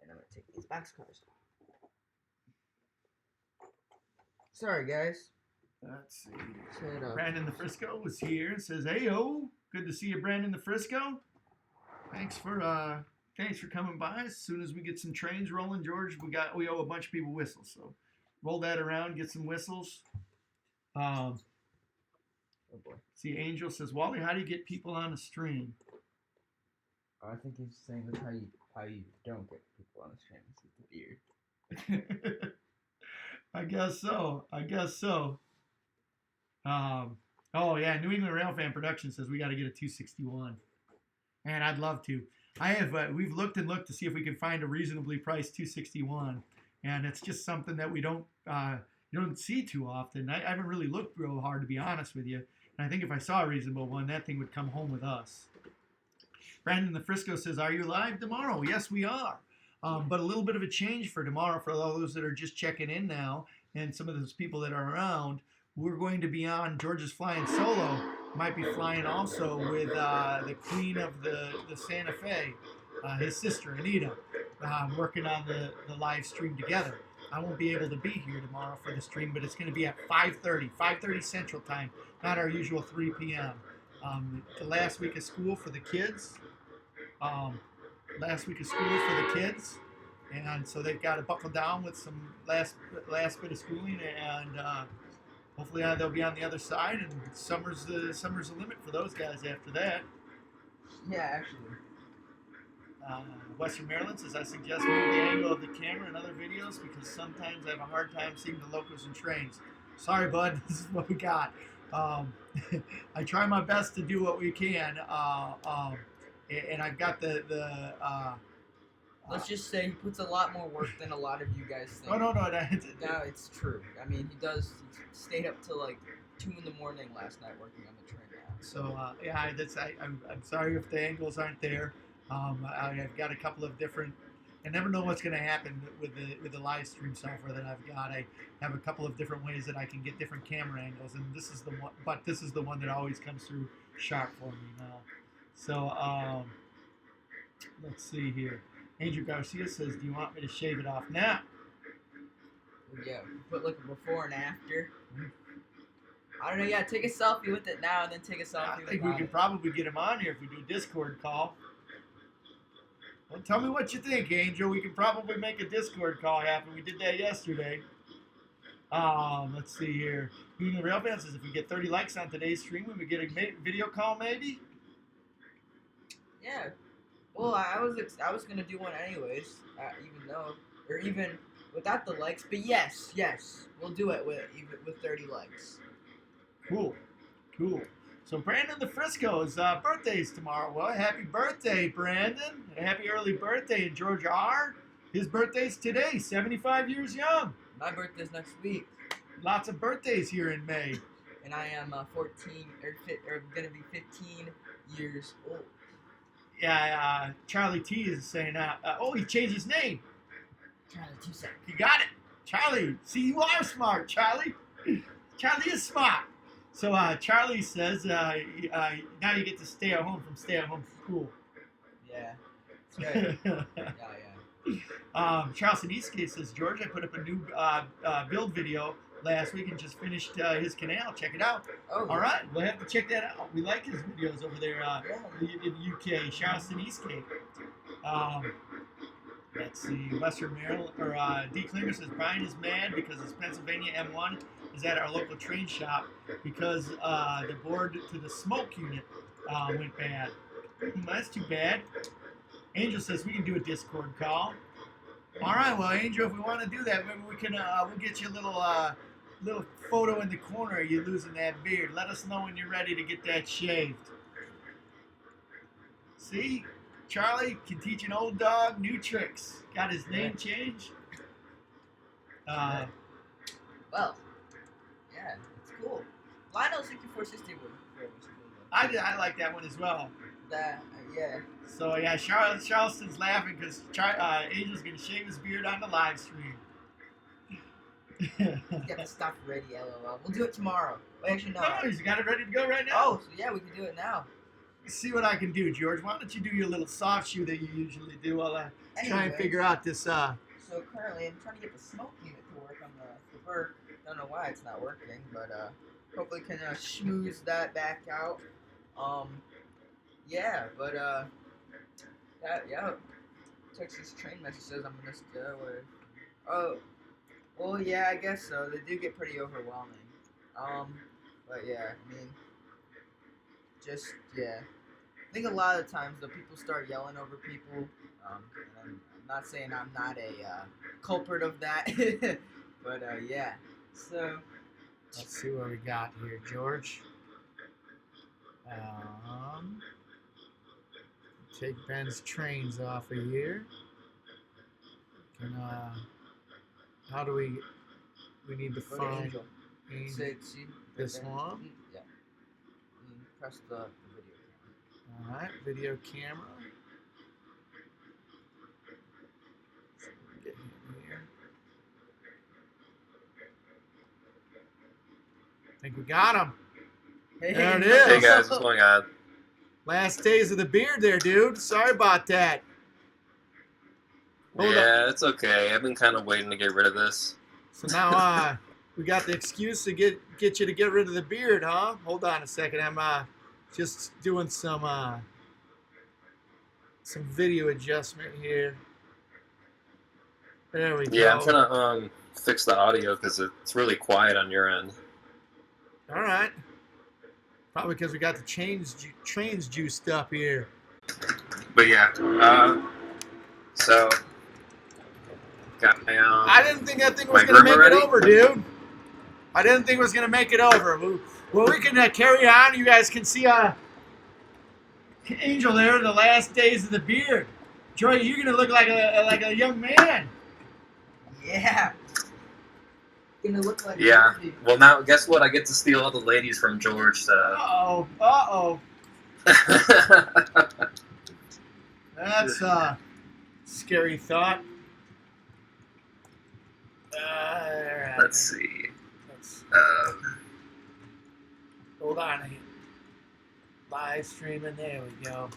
And I'm going to take these boxcars. Sorry, guys. Let's see. Set up. Brandon the Frisco was here. Says, "Hey, yo, good to see you, Brandon the Frisco. Thanks for coming by. As soon as we get some trains rolling, George, we owe a bunch of people whistles. So roll that around, get some whistles. Oh boy. See, Angel says, Wally, how do you get people on a stream? I think he's saying that's how you don't get people on the stream. It's with the beard. I guess so. Oh yeah, New England Railfan Production says we got to get a 261, and I'd love to. We've looked to see if we can find a reasonably priced 261, and it's just something that you don't see too often. I haven't really looked real hard, to be honest with you, and I think if I saw a reasonable one, that thing would come home with us. Brandon the Frisco says, "Are you live tomorrow?" Yes, we are. But a little bit of a change for tomorrow for those that are just checking in now, and some of those people that are around. We're going to be on George's Flying Solo. Might be flying also with the Queen of the Santa Fe, his sister Anita, working on the live stream together. I won't be able to be here tomorrow for the stream, but it's going to be at 5:30 Central Time, not our usual 3 p.m. The last week of school for the kids. And so they've got to buckle down with some last bit of schooling, and hopefully they'll be on the other side. And summer's the limit for those guys after that. Yeah, actually. Western Maryland says, I suggest move the angle of the camera in other videos because sometimes I have a hard time seeing the locos and trains. Sorry, bud. This is what we got. I try my best to do what we can. And I've got the Let's just say he puts a lot more work than a lot of you guys think. No, No, it's true. I mean, he stayed up till like 2 in the morning last night working on the train now. So yeah, I'm sorry if the angles aren't there. I've got a couple of different. I never know what's going to happen with the live stream software that I've got. I have a couple of different ways that I can get different camera angles, and this is the one. But this is the one that always comes through sharp for me now. So let's see here. Angel Garcia says, "Do you want me to shave it off now?" Yeah, put like a before and after. I don't know. Yeah, take a selfie with it now, and then take a selfie. I think we can probably get him on here if we do a Discord call. Well, tell me what you think, Angel. We can probably make a Discord call happen. We did that yesterday. Let's see here. Even the Rail Fan says if we get 30 likes on today's stream, we would get a video call maybe. Yeah. Well, I was gonna do one anyways, even without the likes. But yes, we'll do it with 30 likes. Cool. So Brandon the Frisco's birthday's tomorrow. Well, happy birthday, Brandon. Happy early birthday. And George R., his birthday's today, 75 years young. My birthday's next week. Lots of birthdays here in May. And I am 14, or gonna be 15 years old. Yeah, Charlie T is saying, he changed his name. Charlie, 2 seconds. You got it. Charlie. See, you are smart, Charlie. Charlie is smart. So Charlie says, now you get to stay at home from stay-at-home school. Yeah, that's right. yeah. Charleston Eastgate says, George, I put up a new build video last week and just finished his canal. Check it out. Oh, all right, we'll have to check that out. We like his videos over there in the UK, Charleston Eastgate. Let's see, Western Maryland, or D. Klinger says, Brian is mad because his Pennsylvania M1 is at our local train shop because the board to the smoke unit went bad. That's too bad. Angel says we can do a Discord call. All right, well, Angel, if we want to do that, maybe we can. We'll get you a little photo in the corner of you losing that beard. Let us know when you're ready to get that shaved. See, Charlie can teach an old dog new tricks. Got his name changed. Well, yeah, it's cool. Lionel 6460 was very cool. I like that one as well. Yeah. So yeah, Charleston's laughing because Angel's gonna shave his beard on the live stream. He's got the stuff ready, LOL. We'll do it tomorrow. Wait, actually, no. No, he's got it ready to go right now. Oh, so yeah, we can do it now. Let's see what I can do, George. Why don't you do your little soft shoe that you usually do while I try and Anyways, figure out this. So currently, I'm trying to get the smoke unit to work on the Burke don't know why it's not working, but hopefully can schmooze that back out. Yeah, but yeah. Texas train message says I'm gonna stay away. Oh, well, yeah, I guess so. They do get pretty overwhelming. But yeah, I mean, just yeah. I think a lot of times though people start yelling over people. And I'm not saying I'm not a culprit of that, but yeah. So Let's see what we got here, George. Take Ben's trains off of here. Can how do we need to go to find Angel. Angel. See, right This there. one? Yeah. And press the video camera. All right, video camera. So we get him here. I think we got him. Hey, There it Angel. is. Hey guys, what's going on? Last days of the beard there, dude. Sorry about that. Hold Yeah, it's okay. I've been kind of waiting to get rid of this. So now we got the excuse to get you to get rid of the beard, huh? Hold on a second. I'm just doing some video adjustment here. There we go. Yeah, I'm trying to fix the audio because it's really quiet on your end. All right. Probably because we got the trains juiced up here. But yeah, so got my I didn't think that thing was my going to make groomer it ready? over, dude. I didn't think it was going to make it over. Well, we can carry on. You guys can see Angel there, the last days of the beard. Joy, you're going to look like a young man. Yeah. Gonna look like Yeah. Dorothy. Well, now guess what? I get to steal all the ladies from George. So. Uh-oh. That's a scary thought. Let's see. Hold on. Live streaming. There we go.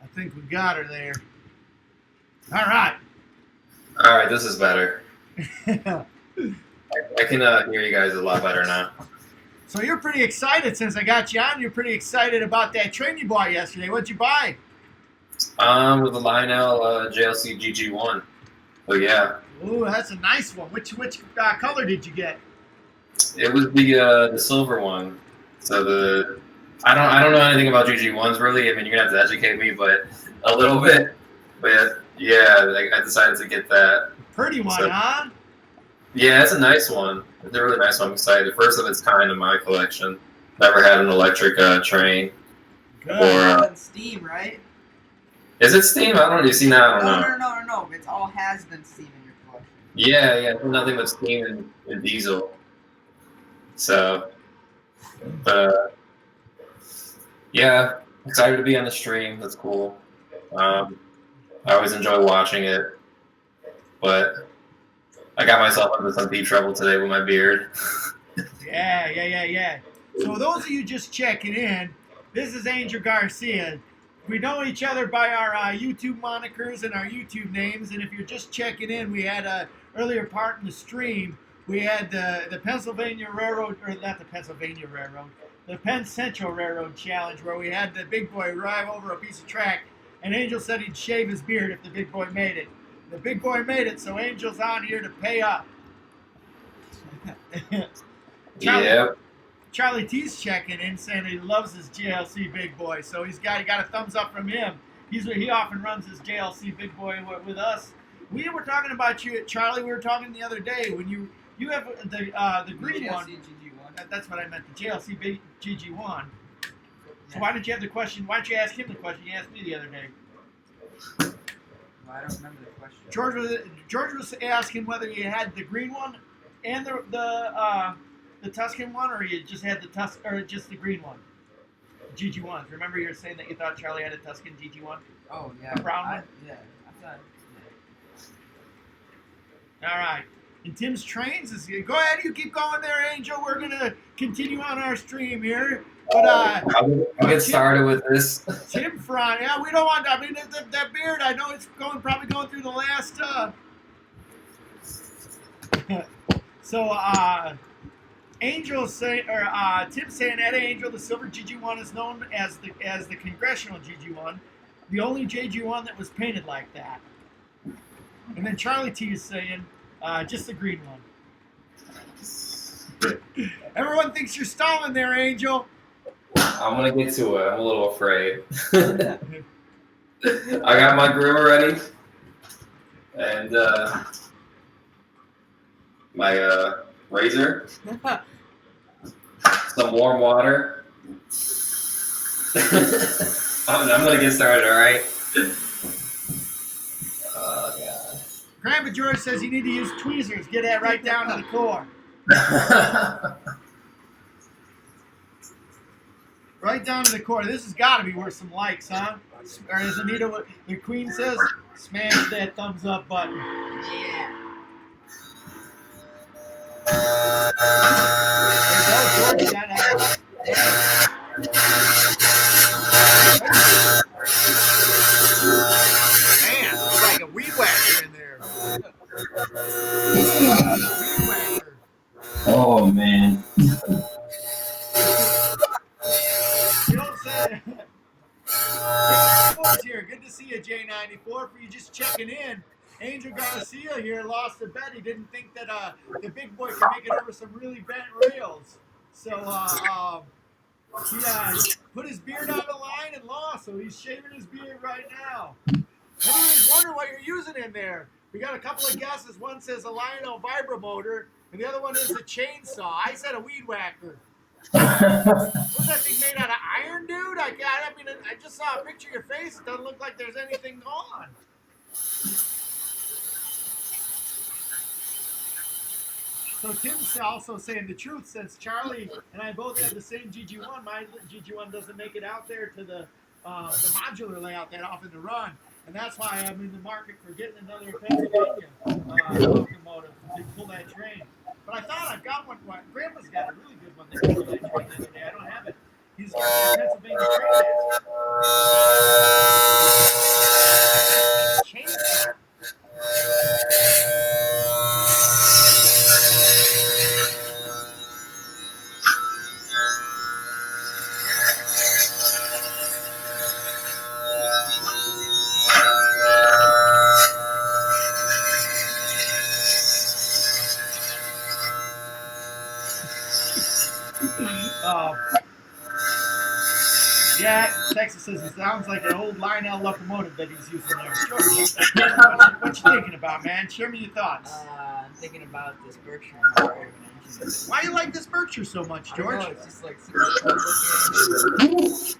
I think we got her there. All right. All right, this is better. I can hear you guys a lot better now. So you're pretty excited since I got you on. You're pretty excited about that train you bought yesterday. What'd you buy? With the Lionel JLC GG1. Oh yeah. Ooh, that's a nice one. Which color did you get? It was the silver one. So I don't know anything about GG1s really. I mean, you're gonna have to educate me, but a little bit. But yeah, I decided to get that. Pretty one, So- huh? Yeah, it's a nice one. It's a really nice one. I'm excited. First of its kind in my collection. Never had an electric train. Good. Or On Steam, right? is it Steam? I don't know. You see now? I don't know. No. It's all has been Steam in your collection. Yeah. Nothing but Steam and diesel. So, yeah, excited to be on the stream. That's cool. I always enjoy watching it, but I got myself into some deep trouble today with my beard. Yeah. So those of you just checking in, this is Angel Garcia. We know each other by our YouTube monikers and our YouTube names, and if you're just checking in, we had a earlier part in the stream. We had the Pennsylvania Railroad, or not the Pennsylvania Railroad, the Penn Central Railroad Challenge, where we had the big boy drive over a piece of track, and Angel said he'd shave his beard if the big boy made it. The big boy made it, so Angel's on here to pay up. Charlie T's checking in, saying he loves his JLC big boy, so he got a thumbs up from him. He often runs his JLC big boy with us. We were talking about you, Charlie. We were talking the other day when you have the green GLC one. GG1. That's what I meant. The JLC big GG1. So why don't you have the question? Why don't you ask him the question you asked me the other day? Well, I don't remember the question. George was asking whether you had the green one and the Tuscan one, or you just had or just the green one. GG1s. Remember you were saying that you thought Charlie had a Tuscan GG1? Oh yeah. A brown one? Yeah. I thought. All right. And Tim's Trains is go ahead. You keep going there, Angel. We're gonna continue on our stream here. But I'll get started with this. Tim Fron, yeah, we don't want to. I mean, that beard. I know it's probably going through the last So Angel's saying, or Tim's saying Ed Angel, the silver GG1 is known as the congressional GG1, the only JG1 that was painted like that. And then Charlie T is saying just the green one. Everyone thinks you're stalling there, Angel. I'm gonna get to it. I'm a little afraid. I got my grill ready, and my razor, some warm water. I'm gonna get started. All right. Oh God. Grandpa George says you need to use tweezers. Get that right down to the core. Right down to the core. This has got to be worth some likes, huh? Or as Anita, the Queen says, smash that thumbs up button. Yeah. There you go, George. You got man, it's like a weed whacker in there. Weed whacker. Oh man. You don't say. Here. Good to see you, J94. For you just checking in, Angel Garcia here lost a bet. He didn't think that the big boy could make it over some really bent rails. So he put his beard on the line and lost. So he's shaving his beard right now. Everyone's wondering what you're using in there. We got a couple of guesses. One says a Lionel vibro motor, and the other one is a chainsaw. I said a weed whacker. What's that thing made out of iron, dude? I mean, I just saw a picture of your face. It doesn't look like there's anything on. So Tim's also saying the truth, since Charlie and I both have the same GG1. My GG1 doesn't make it out there to the modular layout that often to run, and that's why I'm in the market for getting another Pennsylvania locomotive to pull that train. But I thought I've got one. Grandpa's got a really good one that can pull that train the other day. I don't have it. He's got a Pennsylvania train chainsaw. Yeah, Texas says it sounds like an old Lionel locomotive that he's using there. George, what you thinking about, man? Share me your thoughts. I'm thinking about this Berkshire and how great of an engine it is. Why do you like this Berkshire so much, George? I don't know, it's just like super cool looking.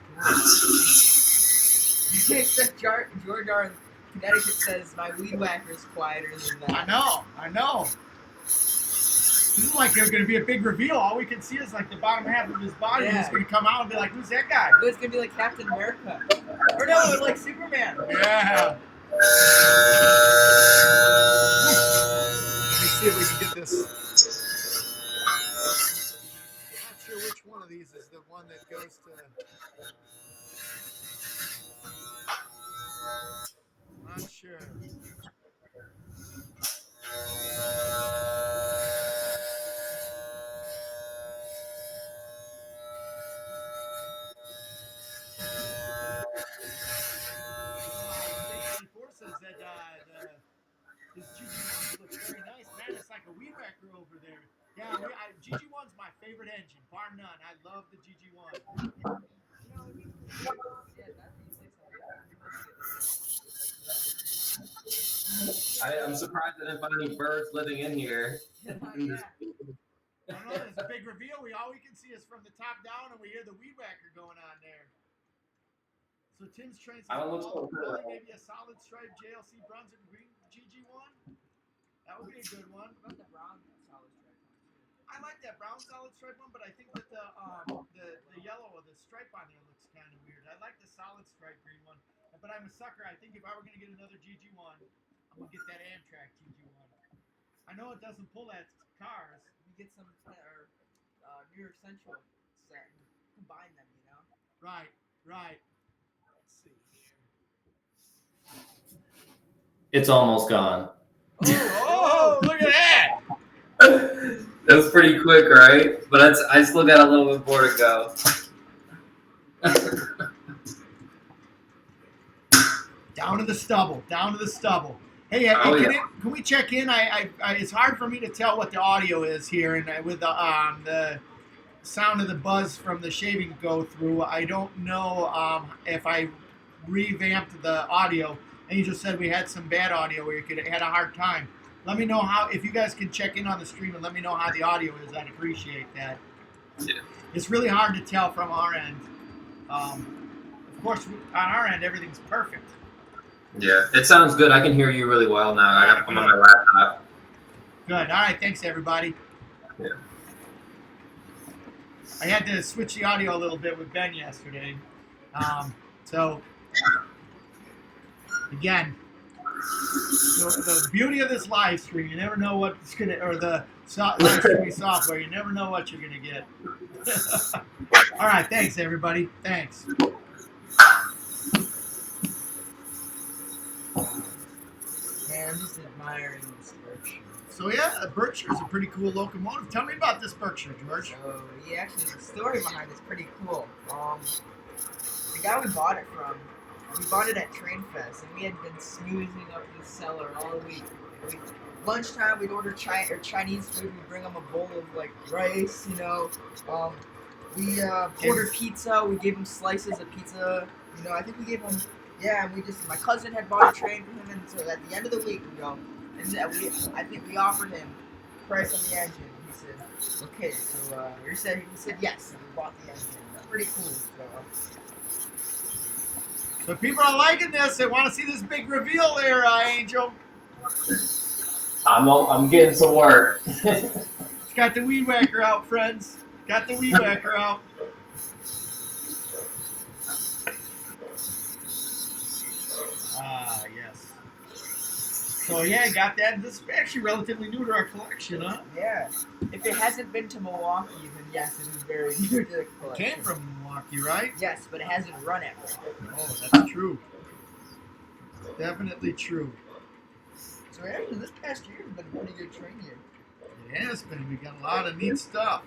George R. in Connecticut says my weed whacker is quieter than that. I know. This is like there's going to be a big reveal. All we can see is like the bottom half of his body. Yeah. He's going to come out and be like, who's that guy? It's gonna be like Captain America. Or no, like Superman. Yeah. Let me see if we can get this. I'm not sure which one of these is the one that goes to. Not sure. Says that his GG1 looks very nice. Man, it's like a weed whacker over there. Yeah, GG1's my favorite engine, bar none. I love the GG1. I'm surprised I didn't find any birds living in here. I don't know, there's a big reveal. All we can see is from the top down, and we hear the weed whacker going on there. So Tim's train says, maybe a solid stripe JLC Brunswick green GG1. That would be a good one. What about the brown solid stripe one too? I like that brown solid stripe one, but I think that the yellow or the stripe on there looks kind of weird. I like the solid stripe green one, but I'm a sucker. I think if I were going to get another GG1, I'm going to get that Amtrak GG1. I know it doesn't pull at cars. You get some New York Central set and combine them, you know? Right. It's almost gone. Oh, look at that! That was pretty quick, right? But I still got a little bit more to go. Down to the stubble. Down to the stubble. Hey, Oh, can, yeah. can we check in? It's hard for me to tell what the audio is here, and with the sound of the buzz from the shaving go through, I don't know if I revamped the audio. And you just said we had some bad audio where you had a hard time. Let me know if you guys can check in on the stream and let me know how the audio is. I'd appreciate that. Yeah. It's really hard to tell from our end. Of course, on our end, everything's perfect. Yeah, it sounds good. I can hear you really well now. I'm on my laptop. Good. All right. Thanks, everybody. Yeah. I had to switch the audio a little bit with Ben yesterday. So, again, the beauty of this live stream, you never know what's going to, or the live streaming software, you never know what you're going to get. All right. Thanks, everybody. Thanks. Man, I'm just admiring this Berkshire. So, yeah, Berkshire is a pretty cool locomotive. Tell me about this Berkshire, George. So, yeah, actually, the story behind it's pretty cool. The guy we bought it from, we bought it at Train Fest, and we had been snoozing up this cellar all week. Lunchtime, we'd order Chinese food. We'd bring them a bowl of, like, rice, you know. We ordered pizza. We gave him slices of pizza. You know, I think we gave him... Yeah, and my cousin had bought a train for him, and so at the end of the week, we go, and I think we offered him price on the engine. He said, okay, so he said yes, and we bought the engine. That's pretty cool. So people are liking this. They want to see this big reveal there, Angel. I'm getting some work. It's got the weed whacker out, friends. Got the weed whacker out. Ah, yes. So yeah, got that. This is actually relatively new to our collection, huh? Yeah. If it hasn't been to Milwaukee, then yes, it is very new to the collection. Came from Milwaukee, right? Yes, but it hasn't run at all. Oh, that's true. Definitely true. So actually, this past year has been a pretty good train year. It has been. We got a lot of neat stuff.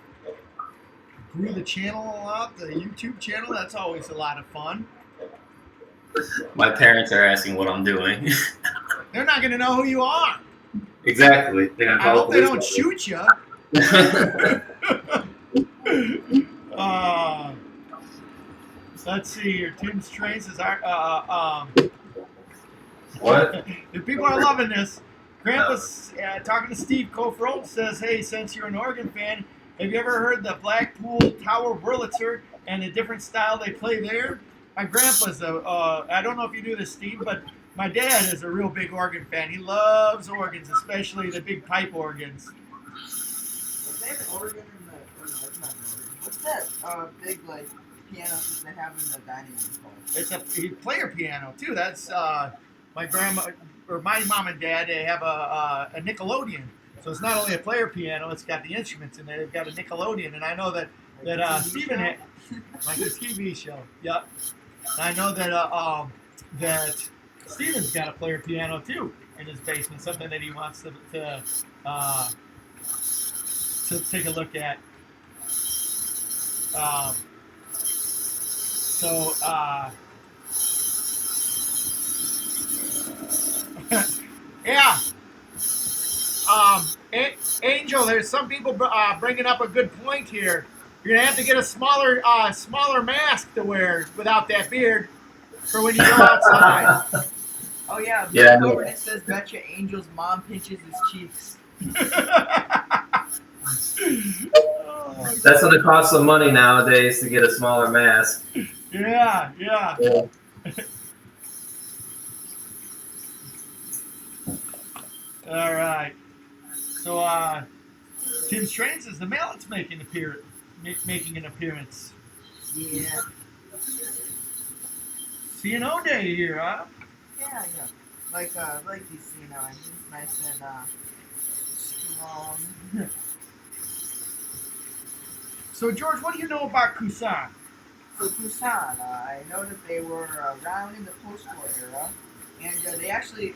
Grew the channel a lot, the YouTube channel. That's always a lot of fun. My parents are asking what I'm doing. They're not going to know who you are. Exactly. I hope they don't shoot you. Let's see here. Tim's Trains is our. What? If people are loving this, Grandpa's talking to Steve Kofrold says, "Hey, since you're an Oregon fan, have you ever heard the Blackpool Tower Wurlitzer and the different style they play there?" My grandpa's I don't know if you knew this, Steve, but my dad is a real big organ fan. He loves organs, especially the big pipe organs. Was that an organ in the... Oh, no, it's not an organ. What's that big, like, piano that they have in the dining room called? It's a player piano, too. That's my grandma, or my mom and dad, they have a Nickelodeon. So it's not only a player piano, it's got the instruments in there. They've got a Nickelodeon. And I know that Stephen had... Like a TV show, yep. I know that that Steven's got a player piano too in his basement, something that he wants to take a look at. Yeah. Angel, there's some people bringing up a good point here. You're gonna have to get a smaller mask to wear without that beard for when you go outside. Oh yeah, Yeah. over it says, "Betcha Angel's mom pinches his cheeks." That's going to cost some money nowadays to get a smaller mask. Yeah. All right. So, Tim's Trains is the mallet's making an appearance. Yeah. C&O Day here, huh? Yeah. Like these, you know, he's nice and strong. So, George, what do you know about Kusan? So Busan, I know that they were around in the post-war era, and they actually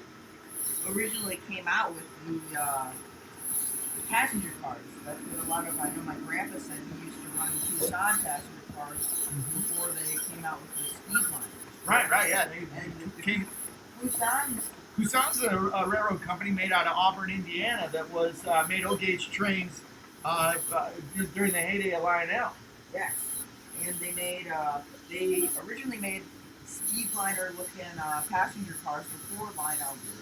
originally came out with the passenger cars. That's what a lot of, I know my grandpa said he used to run Tucson passenger cars before they came out with the speed line. Right, yeah. And Tucson's a railroad company made out of Auburn, Indiana, that was made O-gauge trains during the heyday of Lionel. yes, and they originally made speedliner looking passenger cars before Lionel did.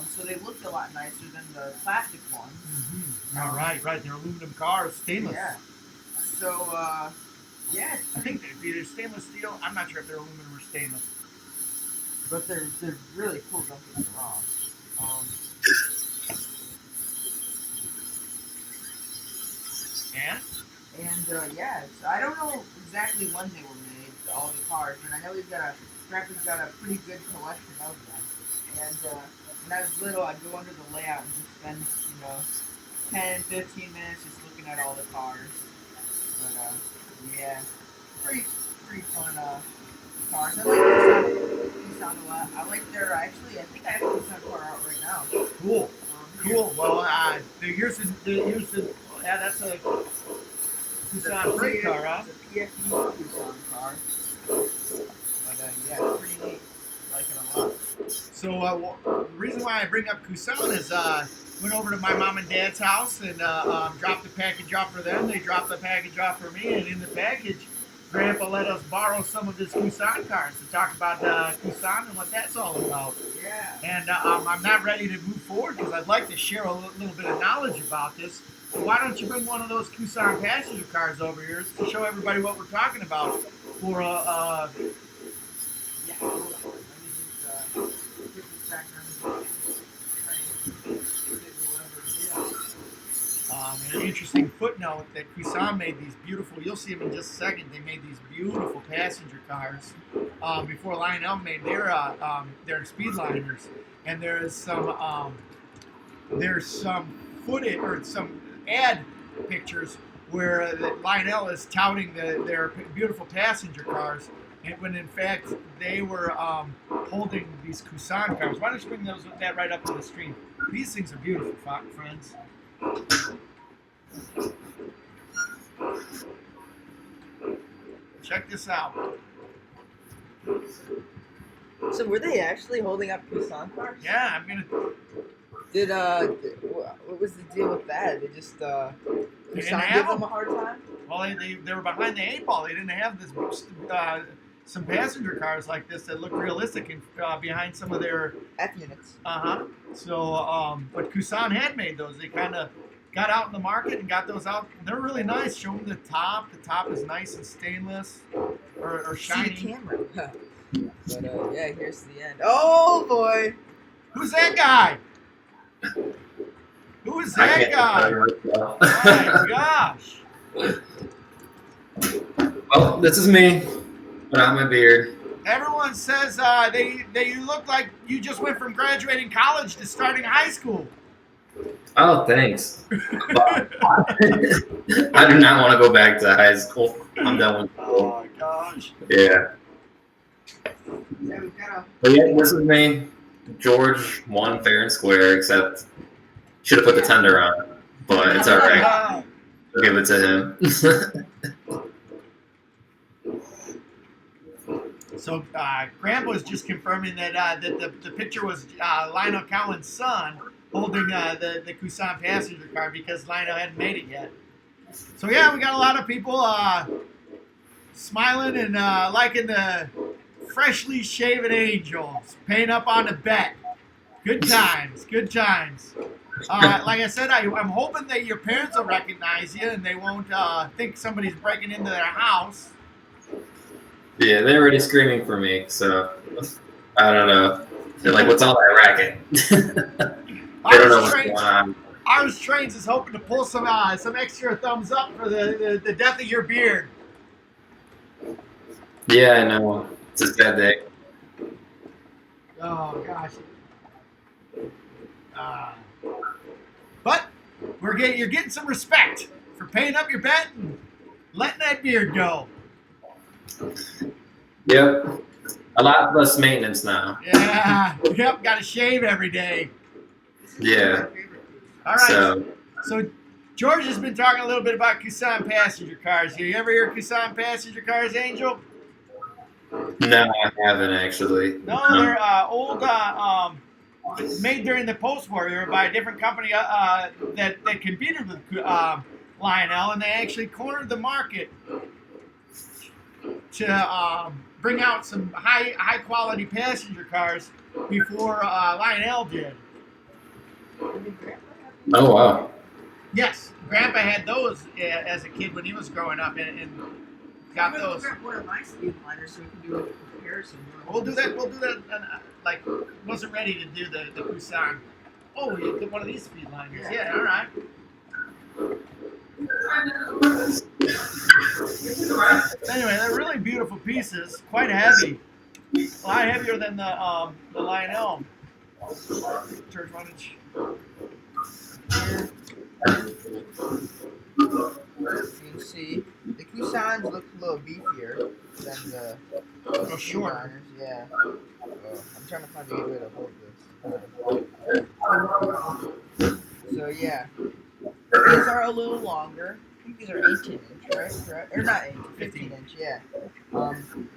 So they looked a lot nicer than the plastic ones. All right. They're aluminum cars, stainless. Yeah. So yeah, I think they're either stainless steel. I'm not sure if they're aluminum or stainless. but they're really cool. Don't get me wrong. And Yeah, so I don't know exactly when they were made, all the cars, but I know Grandpa's got a pretty good collection of them. And when I was little, I'd go under the layout and just spend, 10, 15 minutes just looking at all the cars. But yeah, pretty fun cars. I like Tucson a lot. I like their, I think I have a Tucson car out right now. Cool. Well, here's the yeah, that's a Tucson freight car, huh? It's a PFD Tucson car. But yeah, it's pretty neat. I like it a lot. So the reason why I bring up Tucson is went over to my mom and dad's house and dropped the package off for them. They dropped the package off for me, and in the package, Grandpa let us borrow some of his Tucson cars to talk about Tucson and what that's all about. Yeah. And I'm not ready to move forward because I'd like to share a little bit of knowledge about this. So why don't you bring one of those Tucson passenger cars over here to show everybody what we're talking about for Yeah, hold on. Let me just put this back on an interesting footnote that Tucson made these beautiful, you'll see them in just a second, they made these beautiful passenger cars before Lionel made their speedliners. And there's some footage or some ad pictures where Lionel is touting their beautiful passenger cars, and when in fact they were holding these Tucson cars. Why don't you bring that right up to the screen? These things are beautiful, friends. Check this out. So were they actually holding up Tucson cars? Yeah, I'm gonna. What was the deal with that? They just Tucson have gave them them. a hard time? Well, they were behind the eight ball. They didn't have this some passenger cars like this that look realistic and behind some of their F units. So, but Tucson had made those. They kind of got out in the market and got those out. They're really nice. Show them the top. The top is nice and stainless or shiny. See the camera. But yeah, here's the end. Oh boy! Who's that guy? Who is that guy? Oh my gosh! Well, this is me without my beard. Everyone says they look like you just went from graduating college to starting high school. Oh, thanks. I do not want to go back to high school. I'm done with school. Oh my gosh! Yeah. Yeah, we've got But yeah, this is me. George won fair and square, except should have put the tender on. But it's all right. Ah, I'll give it to him. so Grandpa was just confirming that the picture was Lionel Cowan's son holding the Tucson passenger car because Lionel hadn't made it yet. So yeah, we got a lot of people smiling and liking the freshly shaven angels paying up on the bet. Good times. Like I said, I'm hoping that your parents will recognize you and they won't think somebody's breaking into their house. Yeah, they're already screaming for me, so I don't know. They're like, "What's all that racket?" They don't know what's going on. Ours Trains is hoping to pull some extra thumbs up for the death of your beard. Yeah, I know. It's a sad day. Oh gosh. But you're getting some respect for paying up your bet and letting that beard go. Yep. A lot less maintenance now. Yeah. Yep. Got to shave every day. Yeah. All right. So So George has been talking a little bit about Kusan passenger cars. You ever hear Kusan passenger cars, Angel? No, I haven't actually. No, they're old, made during the post-war era by a different company that competed with Lionel, and they actually cornered the market to bring out some high quality passenger cars before Lionel did. Oh wow. Yes, Grandpa had those as a kid when he was growing up, and got those. Grab one of my speedliners so we can do a comparison. We'll do that. We'll do that. Like, wasn't ready to do the Busan. Oh, we did one of these speedliners. Yeah, all right. Anyway, they're really beautiful pieces. Quite heavy. A lot heavier than the Lionel. George, why don't you? You can see the Kusans look a little beefier than the short. Liners. Yeah. I'm trying to find a good way to hold this. So yeah, these are a little longer. I think these are 18 inch, right? Correct? Or not 18, 15 inch. Yeah.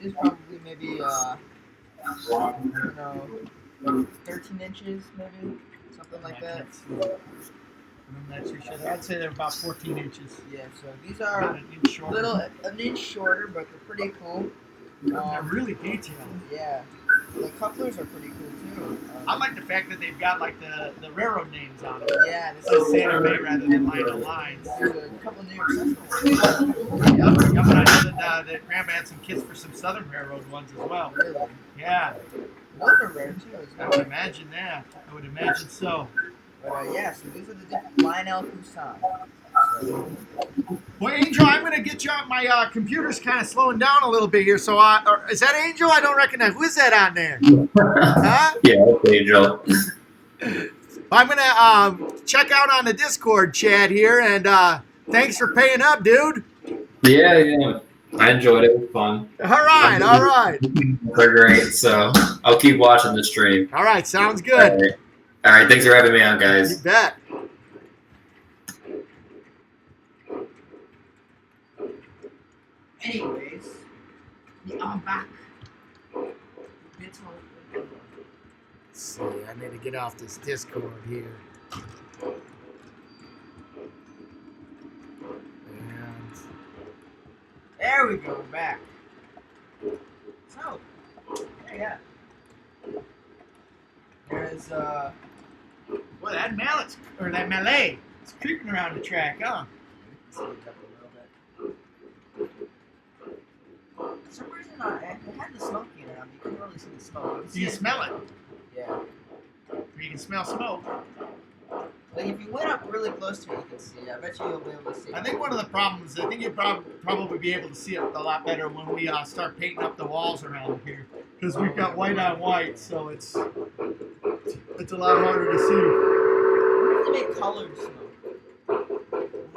These probably maybe 13 inches, maybe something like that. I'm not too sure. I'd say they're about 14 inches. Yeah. So these are About an inch shorter. an inch shorter, but they're pretty cool. They're really detailed. Yeah. The couplers are pretty cool too. I like the fact that they've got like the railroad names on them. Yeah, this So is Santa Fe rather than Lionel Lines. There's a couple new accessible ones. Yep, I know that Grandma had some kits for some Southern Railroad ones as well. Really? Yeah, Those are rare too. As I well. would imagine that. I would imagine so. But yeah, so these are the different Lionel Kusan. So, Well, Angel, I'm going to get you out. My computer's kind of slowing down a little bit here. So, is that Angel? I don't recognize. Who is that on there? Huh? Yeah, that's Angel. I'm going to check out on the Discord chat here. And thanks for paying up, dude. Yeah. I enjoyed it. It was fun. All right. They're great. So I'll keep watching the stream. All right, sounds good. All right. Thanks for having me on, You guys. bet. Anyways, I'm back. Let's see, I need to get off this Discord here. And there we go, back. So, Yeah. There's boy, that mallet's or that Malay, it's creeping around the track, huh? see it up a little bit. For some reason, it had the smoke in it. You couldn't really see the smoke. You can smell it. Yeah. You can smell smoke. Like if you went up really close to it, you can see it. I bet you you'll be able to see it. I think one of the problems, I think you'll probably be able to see it a lot better when we start painting up the walls around here. Because we've got white on white, so it's a lot harder to see. They make colored smoke.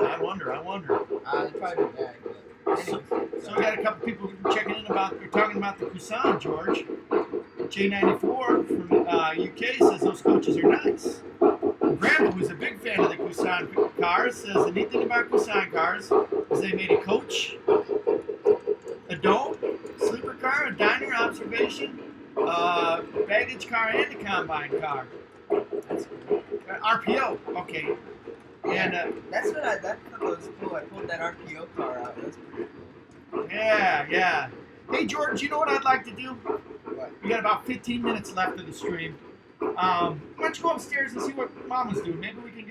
I wonder. It's probably bad. But anyways, So we got a couple people checking in we're talking about the Kusan, George. J94 from UK says those coaches are nice. Grandma, who's a big fan of the Kusan cars, says the neat thing about Kusan cars is they made a coach, a dome, sleeper car, a diner, observation, baggage car, and a combine car. that's cool. RPO, okay. And That's what that was cool. I pulled that RPO car out. That's pretty cool. yeah. Hey George, you know what I'd like to do? What? We got about 15 minutes left of the stream. Why don't you go upstairs and see what Mama's doing? Maybe we can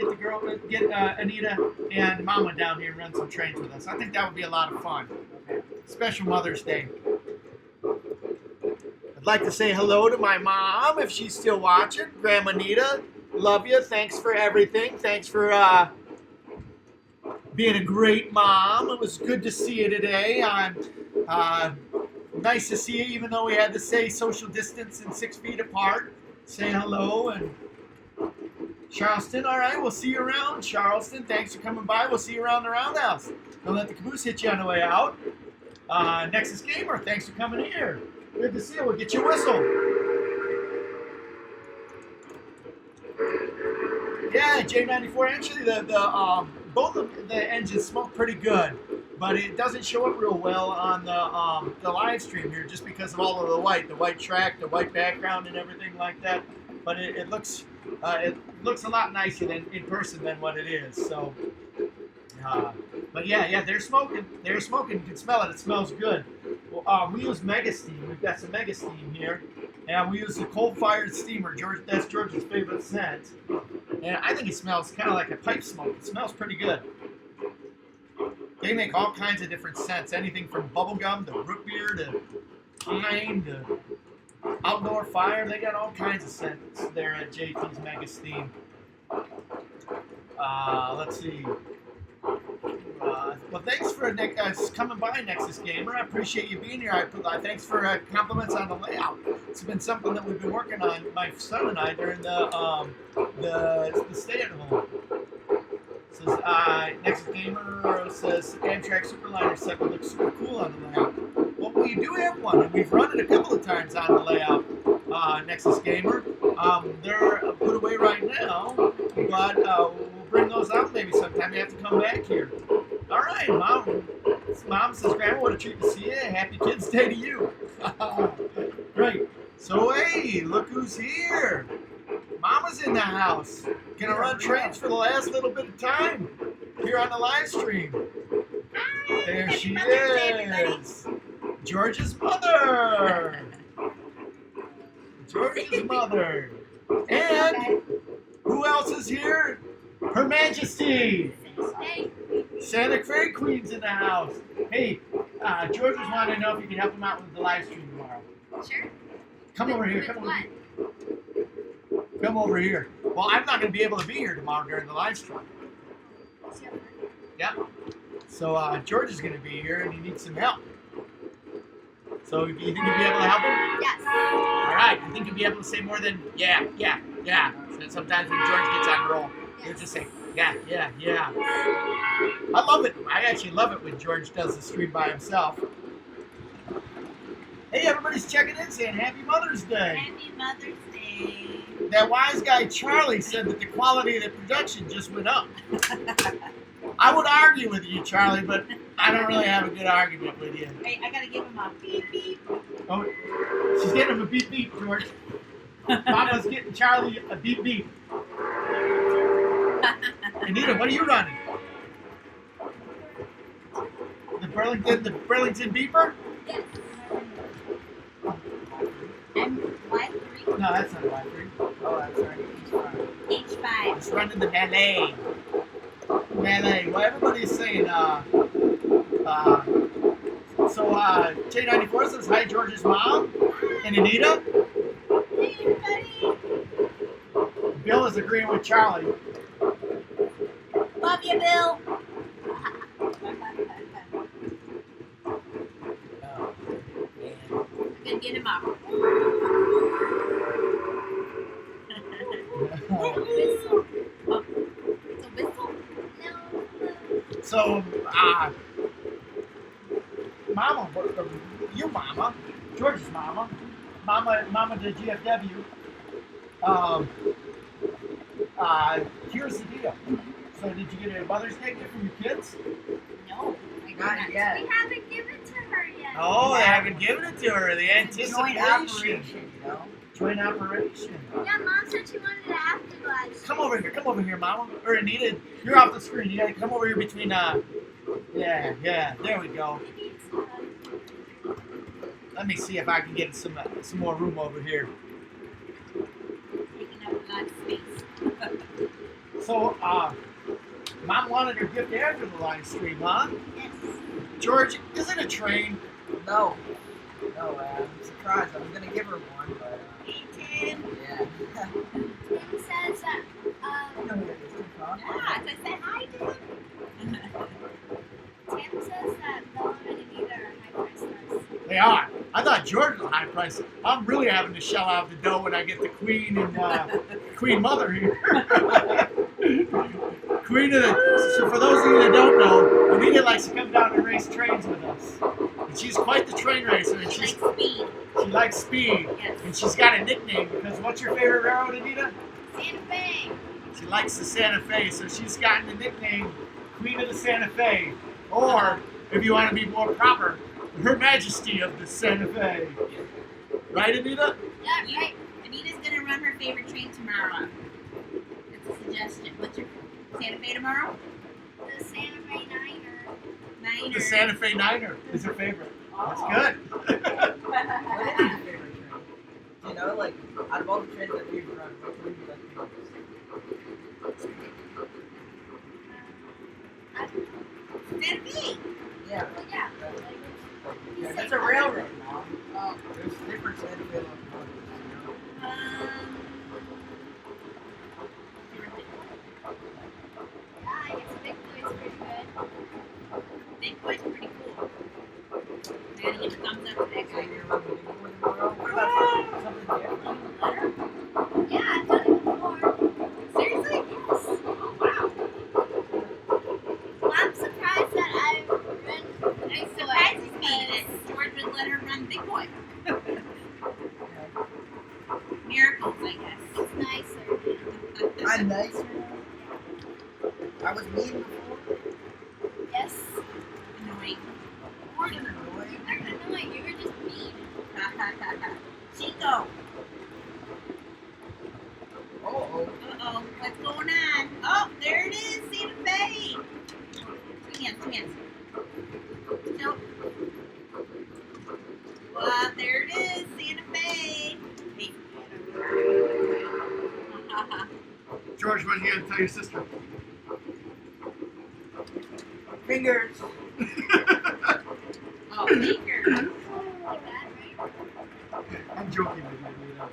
get Anita and Mama down here and run some trains with us. I think that would be a lot of fun. Special Mother's Day. I'd like to say hello to my mom if she's still watching. Grandma Anita, love you. Thanks for everything. Thanks for being a great mom. It was good to see you today. Nice to see you, even though we had to say social distance and 6 feet apart. Say hello. And Charleston, all right, we'll see you around. Charleston, thanks for coming by. We'll see you around the roundhouse. Don't let the caboose hit you on the way out. Nexus Gamer, thanks for coming here. Good to see you. We'll get you a whistle. Yeah, J94. Actually, the both of the engines smoke pretty good, but it doesn't show up real well on the live stream here, just because of all of the white track, the white background, and everything like that. But it looks a lot nicer than in person than what it is. So, but yeah, they're smoking. They're smoking. You can smell it. It smells good. Well, we use Mega Steam. We've got some Mega Steam here, and we use the coal-fired steamer. That's George's favorite scent, and I think it smells kind of like a pipe smoke. It smells pretty good. They make all kinds of different scents, anything from bubblegum to root beer to pine to outdoor fire. They got all kinds of scents there at JT's Mega Steam. Let's see. Well, thanks for coming by, Nexus Gamer. I appreciate you being here. Thanks for compliments on the layout. It's been something that we've been working on, my son and I, during the stay-at-home. Says Nexus Gamer says Amtrak Superliner set would look super cool on the layout. Well, we do have one, and we've run it a couple of times on the layout. Nexus Gamer. They're put away right now, but we'll bring those out maybe sometime. You have to come back here. All right, Mom. Mom says, Grandma, what a treat to see you. Happy Kids Day to you. Great. So, hey, look who's here. Mama's in the house. Gonna run trains for the last little bit of time here on the live stream. Hi, There happy she Mother's Day, everybody. is. George's mother. George's mother. And who else is here? Her Majesty. Hey, Santa Fe Queen's in the house. Hey, George was wanting to know if you could help him out with the live stream tomorrow. sure. Come over here. With Come over what? here. Come over here. Well, I'm not going to be able to be here tomorrow during the live stream. Yep. So George is going to be here, and he needs some help. So you think you'll be able to help him? Yes. All right. You think you'll be able to say more than yeah. So sometimes when George gets on roll, he'll just say yeah. I love it. I actually love it when George does the stream by himself. Hey, everybody's checking in saying Happy Mother's Day. Happy Mother's Day. That wise guy Charlie said that the quality of the production just went up. I would argue with you, Charlie, but I don't really have a good argument with you. Wait, I gotta give him a beep beep. Oh, she's getting him a beep beep, George. Mama's getting Charlie a beep beep. Anita, what are you running? The Burlington beeper? Yes. I'm Y3. No, that's not a Y3. Oh, that's right. H5. It's running the melee. Melee. Well, everybody's saying, so, J94 says, hi, George's mom. And Anita. Hey, everybody. Bill is agreeing with Charlie. Love you, Bill. I'm gonna get him up. Whistle. Oh, it's a whistle? No. So, Mama, you Mama, George's Mama, Mama to GFW. Here's the deal. So, did you get a Mother's Day gift from your kids? No. I Not didn't. yet. We haven't given it to her yet. Oh, they haven't given it to her. The It's a joint anticipation. operation, you know? Joint operation. Yeah, Mom said she wanted it after the live stream. Come over here, Mama. Or Anita, you're off the screen. You gotta come over here between, yeah, there we go. Let me see if I can get some more room over here. Taking up a lot of space. So, Mom wanted her gift after the live stream, huh? Yes. George, is it a train? No. No, I'm surprised. I was going to give her one, but, Hey, Tim. yeah. Tim says that, I know who it is. Huh? yeah, so I said hi to him. Tim says that Bella and Anita are high-priced stars. They are. I thought George was high price. I'm really having to shell out the dough when I get the Queen and Queen Mother here. Queen of the. So for those of you that don't know, Anita likes to come down and race trains with us. And she's quite the train racer, and She she likes speed. likes speed. Yes. And she's got a nickname because what's your favorite railroad, Anita? Santa Fe. She likes the Santa Fe, so she's gotten the nickname Queen of the Santa Fe. Or, if you want to be more proper, Her Majesty of the Santa Fe. Right, Anita? Yeah, right. Anita's gonna run her favorite train tomorrow. That's a suggestion. What's your Santa Fe tomorrow? The Santa Fe Niner. Niner. The Santa Fe Niner is her favorite. That's good. What is your favorite train? You know, like, out of all the trains that we've run, which one do you like the most? Santa Fe. Yeah. Well, yeah. That's a railroad, Mom. Oh, there's different Santa Fe locomotives, Yeah, I guess Big Boy's pretty good. Big Boy's pretty cool. I gotta give a thumbs up to that So guy. you're gonna run the big boy tomorrow? What about something different? Letter? Yeah, I've done it before. Seriously? Yes. Oh wow. Well, I'm surprised that I've run It surprises me that George would let her run Big Boy. Miracles, I guess. It's nicer. I'm nicer. I was mean before. Yes. Annoying. I wasn't annoying. You're not annoying, you were just mean. Chico. Oh, Uh-oh. What's going on? Oh, there it is. Santa Fe. Two hands. Nope. There it is. Santa Fe. Hey. George, what are you going to tell your sister? fingers. Oh, finger. Like that, right? I'm joking with you, Anita.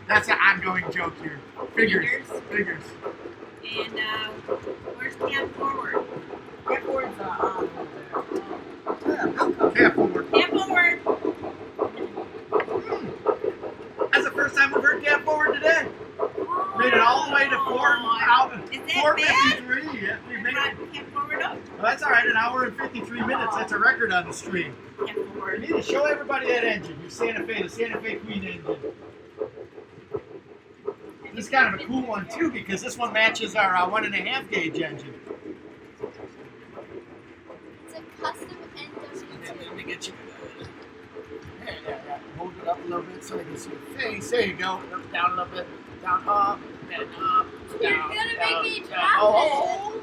That's an ongoing joke here. Figures. Figures. And where's Cam Forward? Get forward's on over there. Half forward. Cam Forward. That's the first time we've heard Cam Forward today. Made it all the way to 4:53. Yeah, we made it. Cam Forward up. Well, that's all right. An hour and 53 minutes. That's a record on the stream. Cam We Forward. need to show everybody that engine. Your Santa Fe, the Santa Fe Queen engine. This is kind of a cool one too because this one matches our 1.5 gauge engine. It's a custom NW2. Let me get you. Yeah. Hold it up a little bit so they can see your face. There you go. Up, down a little bit. Down, up, then up, down. You're gonna down, make me down. drop Oh.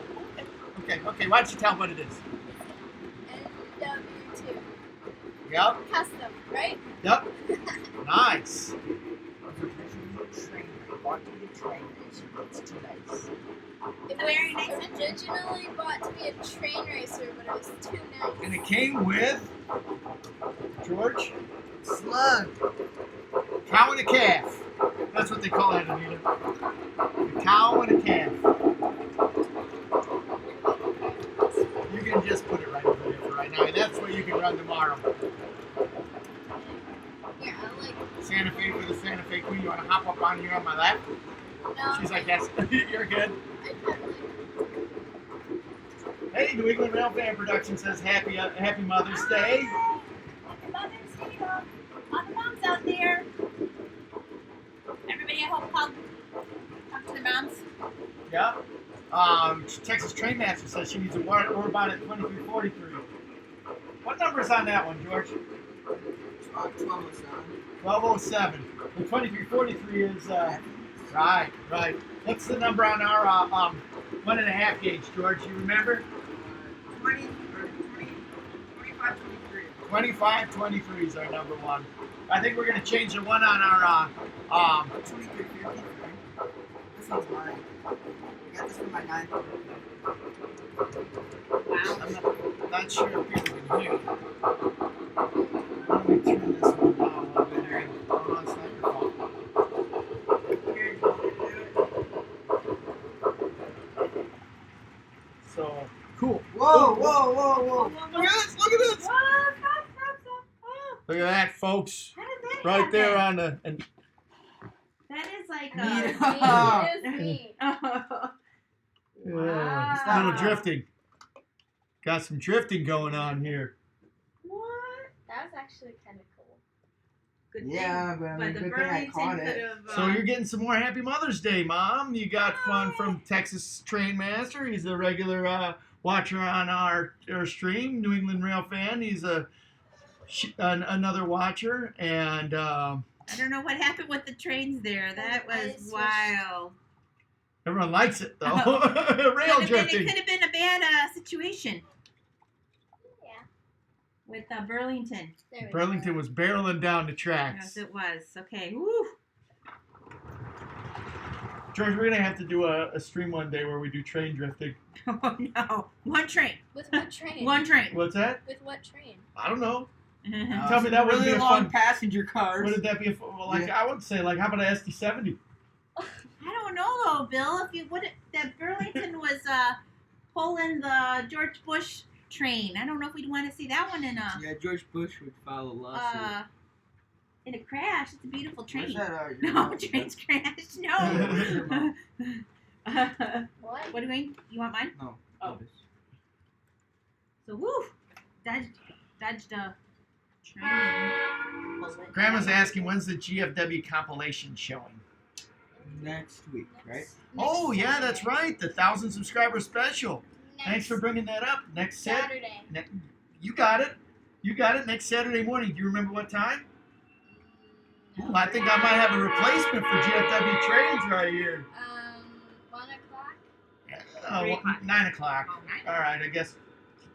Okay. Why don't you tell what it is? NW2. Yep. Custom, right? Yep. Nice. It's too nice. It Very was nice. originally bought to be a train racer, but it was too nice. And it came with George, Slug. cow and a calf. That's what they call it, Anita. A cow and a calf. You can just put it right over there for right now, and that's what you can run tomorrow. Yeah, I like Santa Fe for the Santa Fe Queen. You want to hop up on here on my lap? no, She's like, yes, you're good. I kind of like Hey, New England Rail Fan Production says Happy Mother's Day. Happy Mother's Day to all the moms out there. Everybody at home, talk to their moms. Yeah. Texas Trainmaster says she needs a order about at 2343. What number is on that one, George? 1207. The 2343 is right. What's the number on our 1.5 gauge, George? You remember? 2523 is our number one. I think we're gonna change the one on our 2353. This one's mine. I got this from my 9th. Wow. I'm not sure if people can hear. Let me turn this one down a little bit here. Oh, no, it's not your fault. So cool. Whoa. Look at this! Look at that, folks! How did that Right there happen? on the and That is like Neat. a. it is me. yeah, a little drifting. Got some drifting going on here. What? That was actually kind of cool. Good thing. Yeah, but I mean, the good thing I caught Burlington it. could have. So you're getting some more Happy Mother's Day, Mom. You got fun from Texas Trainmaster. He's a regular watcher on our stream, New England Rail fan. He's another watcher, and I don't know what happened with the trains there. That was wild. everyone likes it though. Oh. Rail It drifting. could have been a bad situation Yeah. with Burlington. There we Burlington go. was barreling down the Yes, tracks. it was. Okay. Woo. George, we're gonna have to do a stream one day where we do train drifting. Oh no. One train. With what train? One train. What's that? With what train? I don't know. I Tell me that wouldn't really be a long fun. passenger cars. Wouldn't that be a fun? Well, like Yeah. I would say, like how about an SD70? don't know though, Bill. If you would, that Burlington was pulling the George Bush train. I don't know if we'd want to see that one in a Yeah, George Bush would file a lawsuit. in a crash. It's a beautiful train. Where's that, your No, mouth? trains crash. No. Your mouth. What? What do you mean? You want mine? No. Oh. So woo, dodged a train. bullet. Grandma's asking when's the GFW compilation showing. Next week, right? Oh yeah, that's right, the 1,000 subscriber special. Thanks for bringing that up. Next Saturday. You got it. You got it. Next Saturday morning. Do you remember what time? Ooh, I think I might have a replacement for GFW trains right here. 1 o'clock. Oh, 3 o'clock. 9 o'clock. Oh, 9 All right, I guess.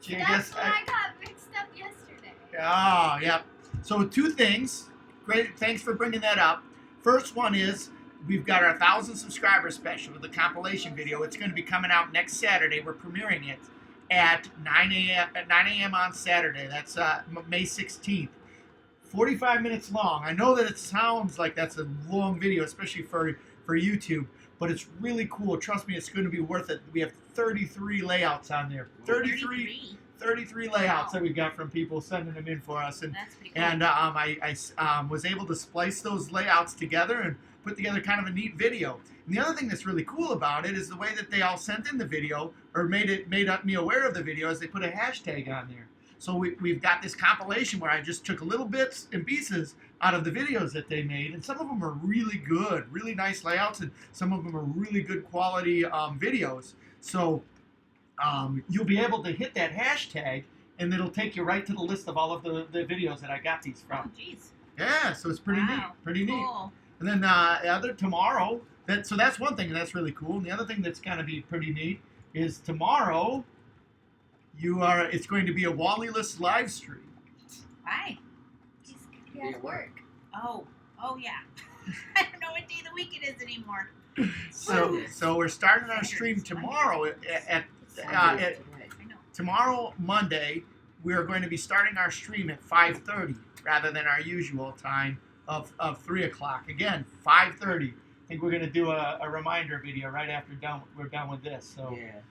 That's when I got mixed up yesterday. Oh, yeah. So 2 things. Great. Thanks for bringing that up. First one is we've got our 1,000 subscriber special with the compilation video. It's going to be coming out next Saturday. We're premiering it at 9 a.m. on Saturday. That's May 16th. 45 minutes long. I know that it sounds like that's a long video, especially for YouTube, but it's really cool. Trust me, it's going to be worth it. We have 33 layouts on there. 33 layouts that we got from people sending them in for us. And That's pretty cool. and I was able to splice those layouts together and put together kind of a neat video. And the other thing that's really cool about it is the way that they all sent in the video or made me aware of the video is they put a hashtag on there. So we've got this compilation where I just took little bits and pieces out of the videos that they made, and some of them are really good, really nice layouts, and some of them are really good quality videos. So you'll be able to hit that hashtag, and it'll take you right to the list of all of the videos that I got these Oh, from. jeez. Yeah, so it's pretty Wow. neat, pretty neat. Cool. And then tomorrow, so that's one thing, and that's really cool. And the other thing that's going to be pretty neat is tomorrow, it's going to be a Wally-less live stream. Why? He has work. Oh yeah. I don't know what day of the week it is anymore. So we're starting our stream tomorrow at I know. tomorrow Monday. We are going to be starting our stream at 5:30 rather than our usual time of 3 o'clock. Again, 5:30. I think we're going to do a reminder video right after we're done with this. So. Yeah.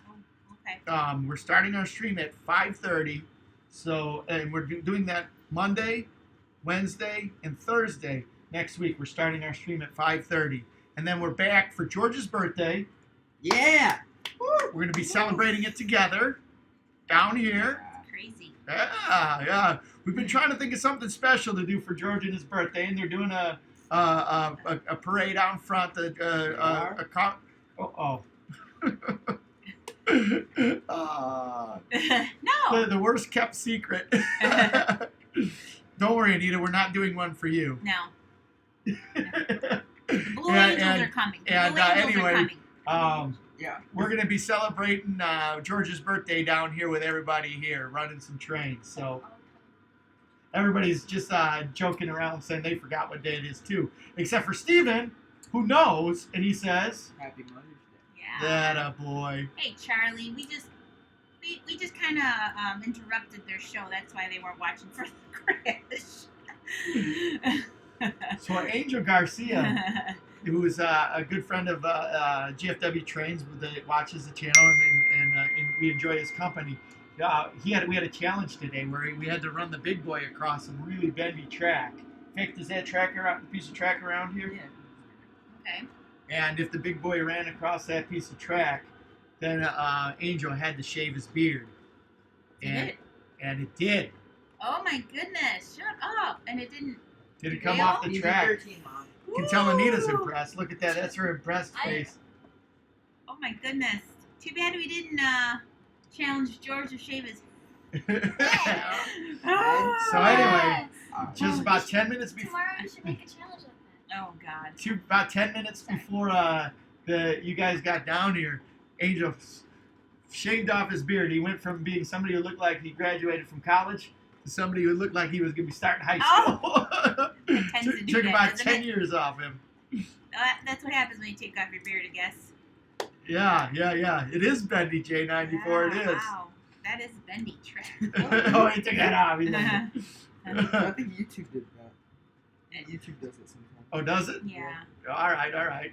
Okay. We're starting our stream at 5:30, and we're doing that Monday, Wednesday, and Thursday next week. We're starting our stream at 5:30, and then we're back for George's birthday. Yeah. We're going to be celebrating it together down here. Crazy. Yeah. We've been trying to think of something special to do for George and his birthday, and they're doing a parade out in front. No. The worst kept secret. Don't worry, Anita. We're not doing one for you. No. Blue Angels are coming. Blue Angels anyway, are coming. Yeah. We're gonna be celebrating George's birthday down here with everybody here, running some trains. So everybody's just joking around, saying they forgot what day it is too, except for Steven, who knows, and he says, Happy Mother's Day. Yeah. "That a boy." Hey Charlie, we just kind of interrupted their show. That's why they weren't watching for the crash. So Angel Garcia, who is a good friend of GFW Trains, watches the channel and we enjoy his company. We had a challenge today where we had to run the big boy across some really bendy track. In fact, is that piece of track around here? Yeah. Okay. And if the big boy ran across that piece of track, then Angel had to shave his beard. Did it? And it did. Oh my goodness! Shut up! And it didn't. Did it come Real? off the PG track? 13, Mom. You can tell Anita's Woo! impressed. Look at that. That's her impressed face. Oh my goodness! Too bad we didn't challenge George to shave his. So anyway, Yes. just about 10 minutes before. Tomorrow we should make a challenge like that. Oh God. About 10 minutes before you guys got down here, Angel shaved off his beard. He went from being somebody who looked like he graduated from college to somebody who looked like he was going to be starting high school. It tends to do Took that, about doesn't 10 it? years off him. That's what happens when you take off your beard, I guess. Yeah. It is bendy, J94. It is. Wow, that is bendy track. Oh, he took that off. He doesn't. I think YouTube did that. Yeah, YouTube does it sometimes. Oh, does it? Yeah. All right.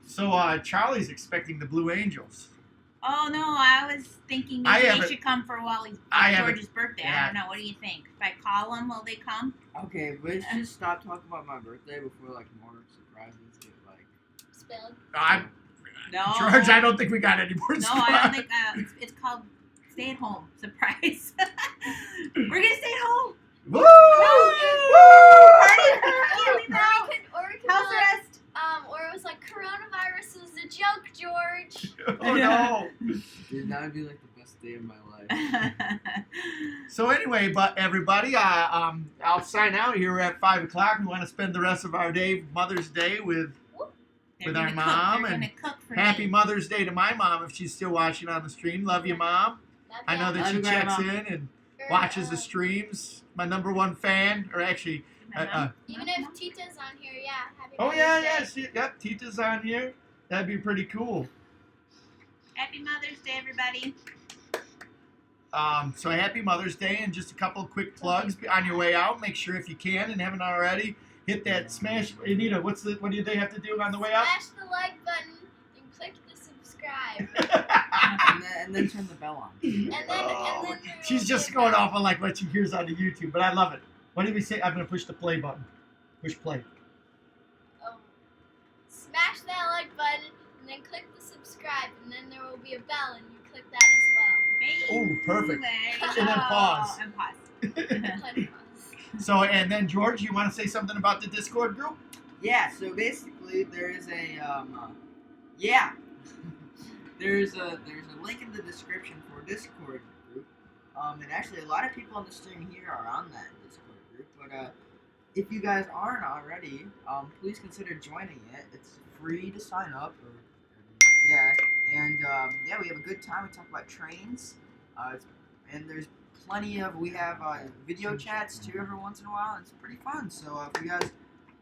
So Charlie's expecting the Blue Angels. Oh no, I was thinking I maybe haven't- they should come for Wally's I haven't- George's birthday. yeah. I don't know. What do you think? If I call them, will they come? Okay, but let's just stop talking about my birthday before like more surprises get like. Spilled. I'm No. George. I don't think we got any more. No, I don't think. It's called stay at home surprise. We're gonna stay at home. Woo! Party, party, now. Or we could House be like, arrest. or it was like coronavirus was a joke, George. Oh no. Dude, that would be like the best day of my life. So anyway, but everybody, I'll sign out here at 5 o'clock. We want to spend the rest of our day, Mother's Day, with They're our gonna mom, Cook. They're and gonna cook for Happy me. Mother's Day to my mom if she's still watching on the stream. Love you, Mom. I know that Love she you, checks Grandma. in and watches the streams. My #1 fan, or actually, Even if Tita's on here, yeah. Happy oh Mother's yeah, Day. yep, Tita's on here. That'd be pretty cool. Happy Mother's Day, everybody. So happy Mother's Day, and just a couple of quick plugs on your way out. Make sure if you can and haven't already, hit that smash. Anita, what do they have to do on the way out? Smash the like button and click the subscribe. And then turn the bell on. And then She's there just will be a going off on like what she hears on the YouTube, but I love it. What did we say? I'm gonna push the play button. Push play. Smash that like button and then click the subscribe, and then there will be a bell, and you click that as Oh, perfect. Anyway. And then pause. And pause. well. Play pause. So, and then George, you want to say something about the Discord group? Yeah, so basically there is a there's a link in the description for a Discord group. And actually a lot of people on the stream here are on that Discord group. But if you guys aren't already, please consider joining it. It's free to sign up. And we have a good time. We talk about trains. And there's we have video chats too every once in a while. It's pretty fun. So if you guys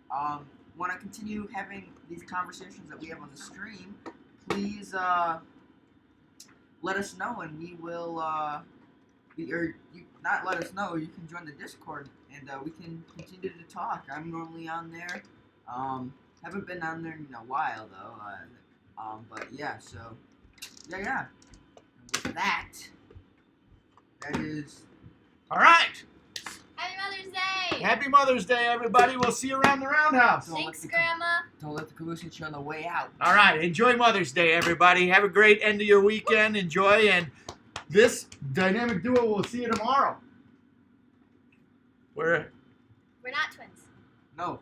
want to continue having these conversations that we have on the stream, please let us know, and we will. Not let us know. You can join the Discord, and we can continue to talk. I'm normally on there. Haven't been on there in a while though. But yeah. So yeah. And with that is All right. Happy Mother's Day! Happy Mother's Day, everybody. We'll see you around the roundhouse. Thanks, Grandma. Don't let the caboose hit you on the way out. All right. Enjoy Mother's Day, everybody. Have a great end of your weekend. Enjoy. And this dynamic duo, we'll see you tomorrow. We're not twins. No.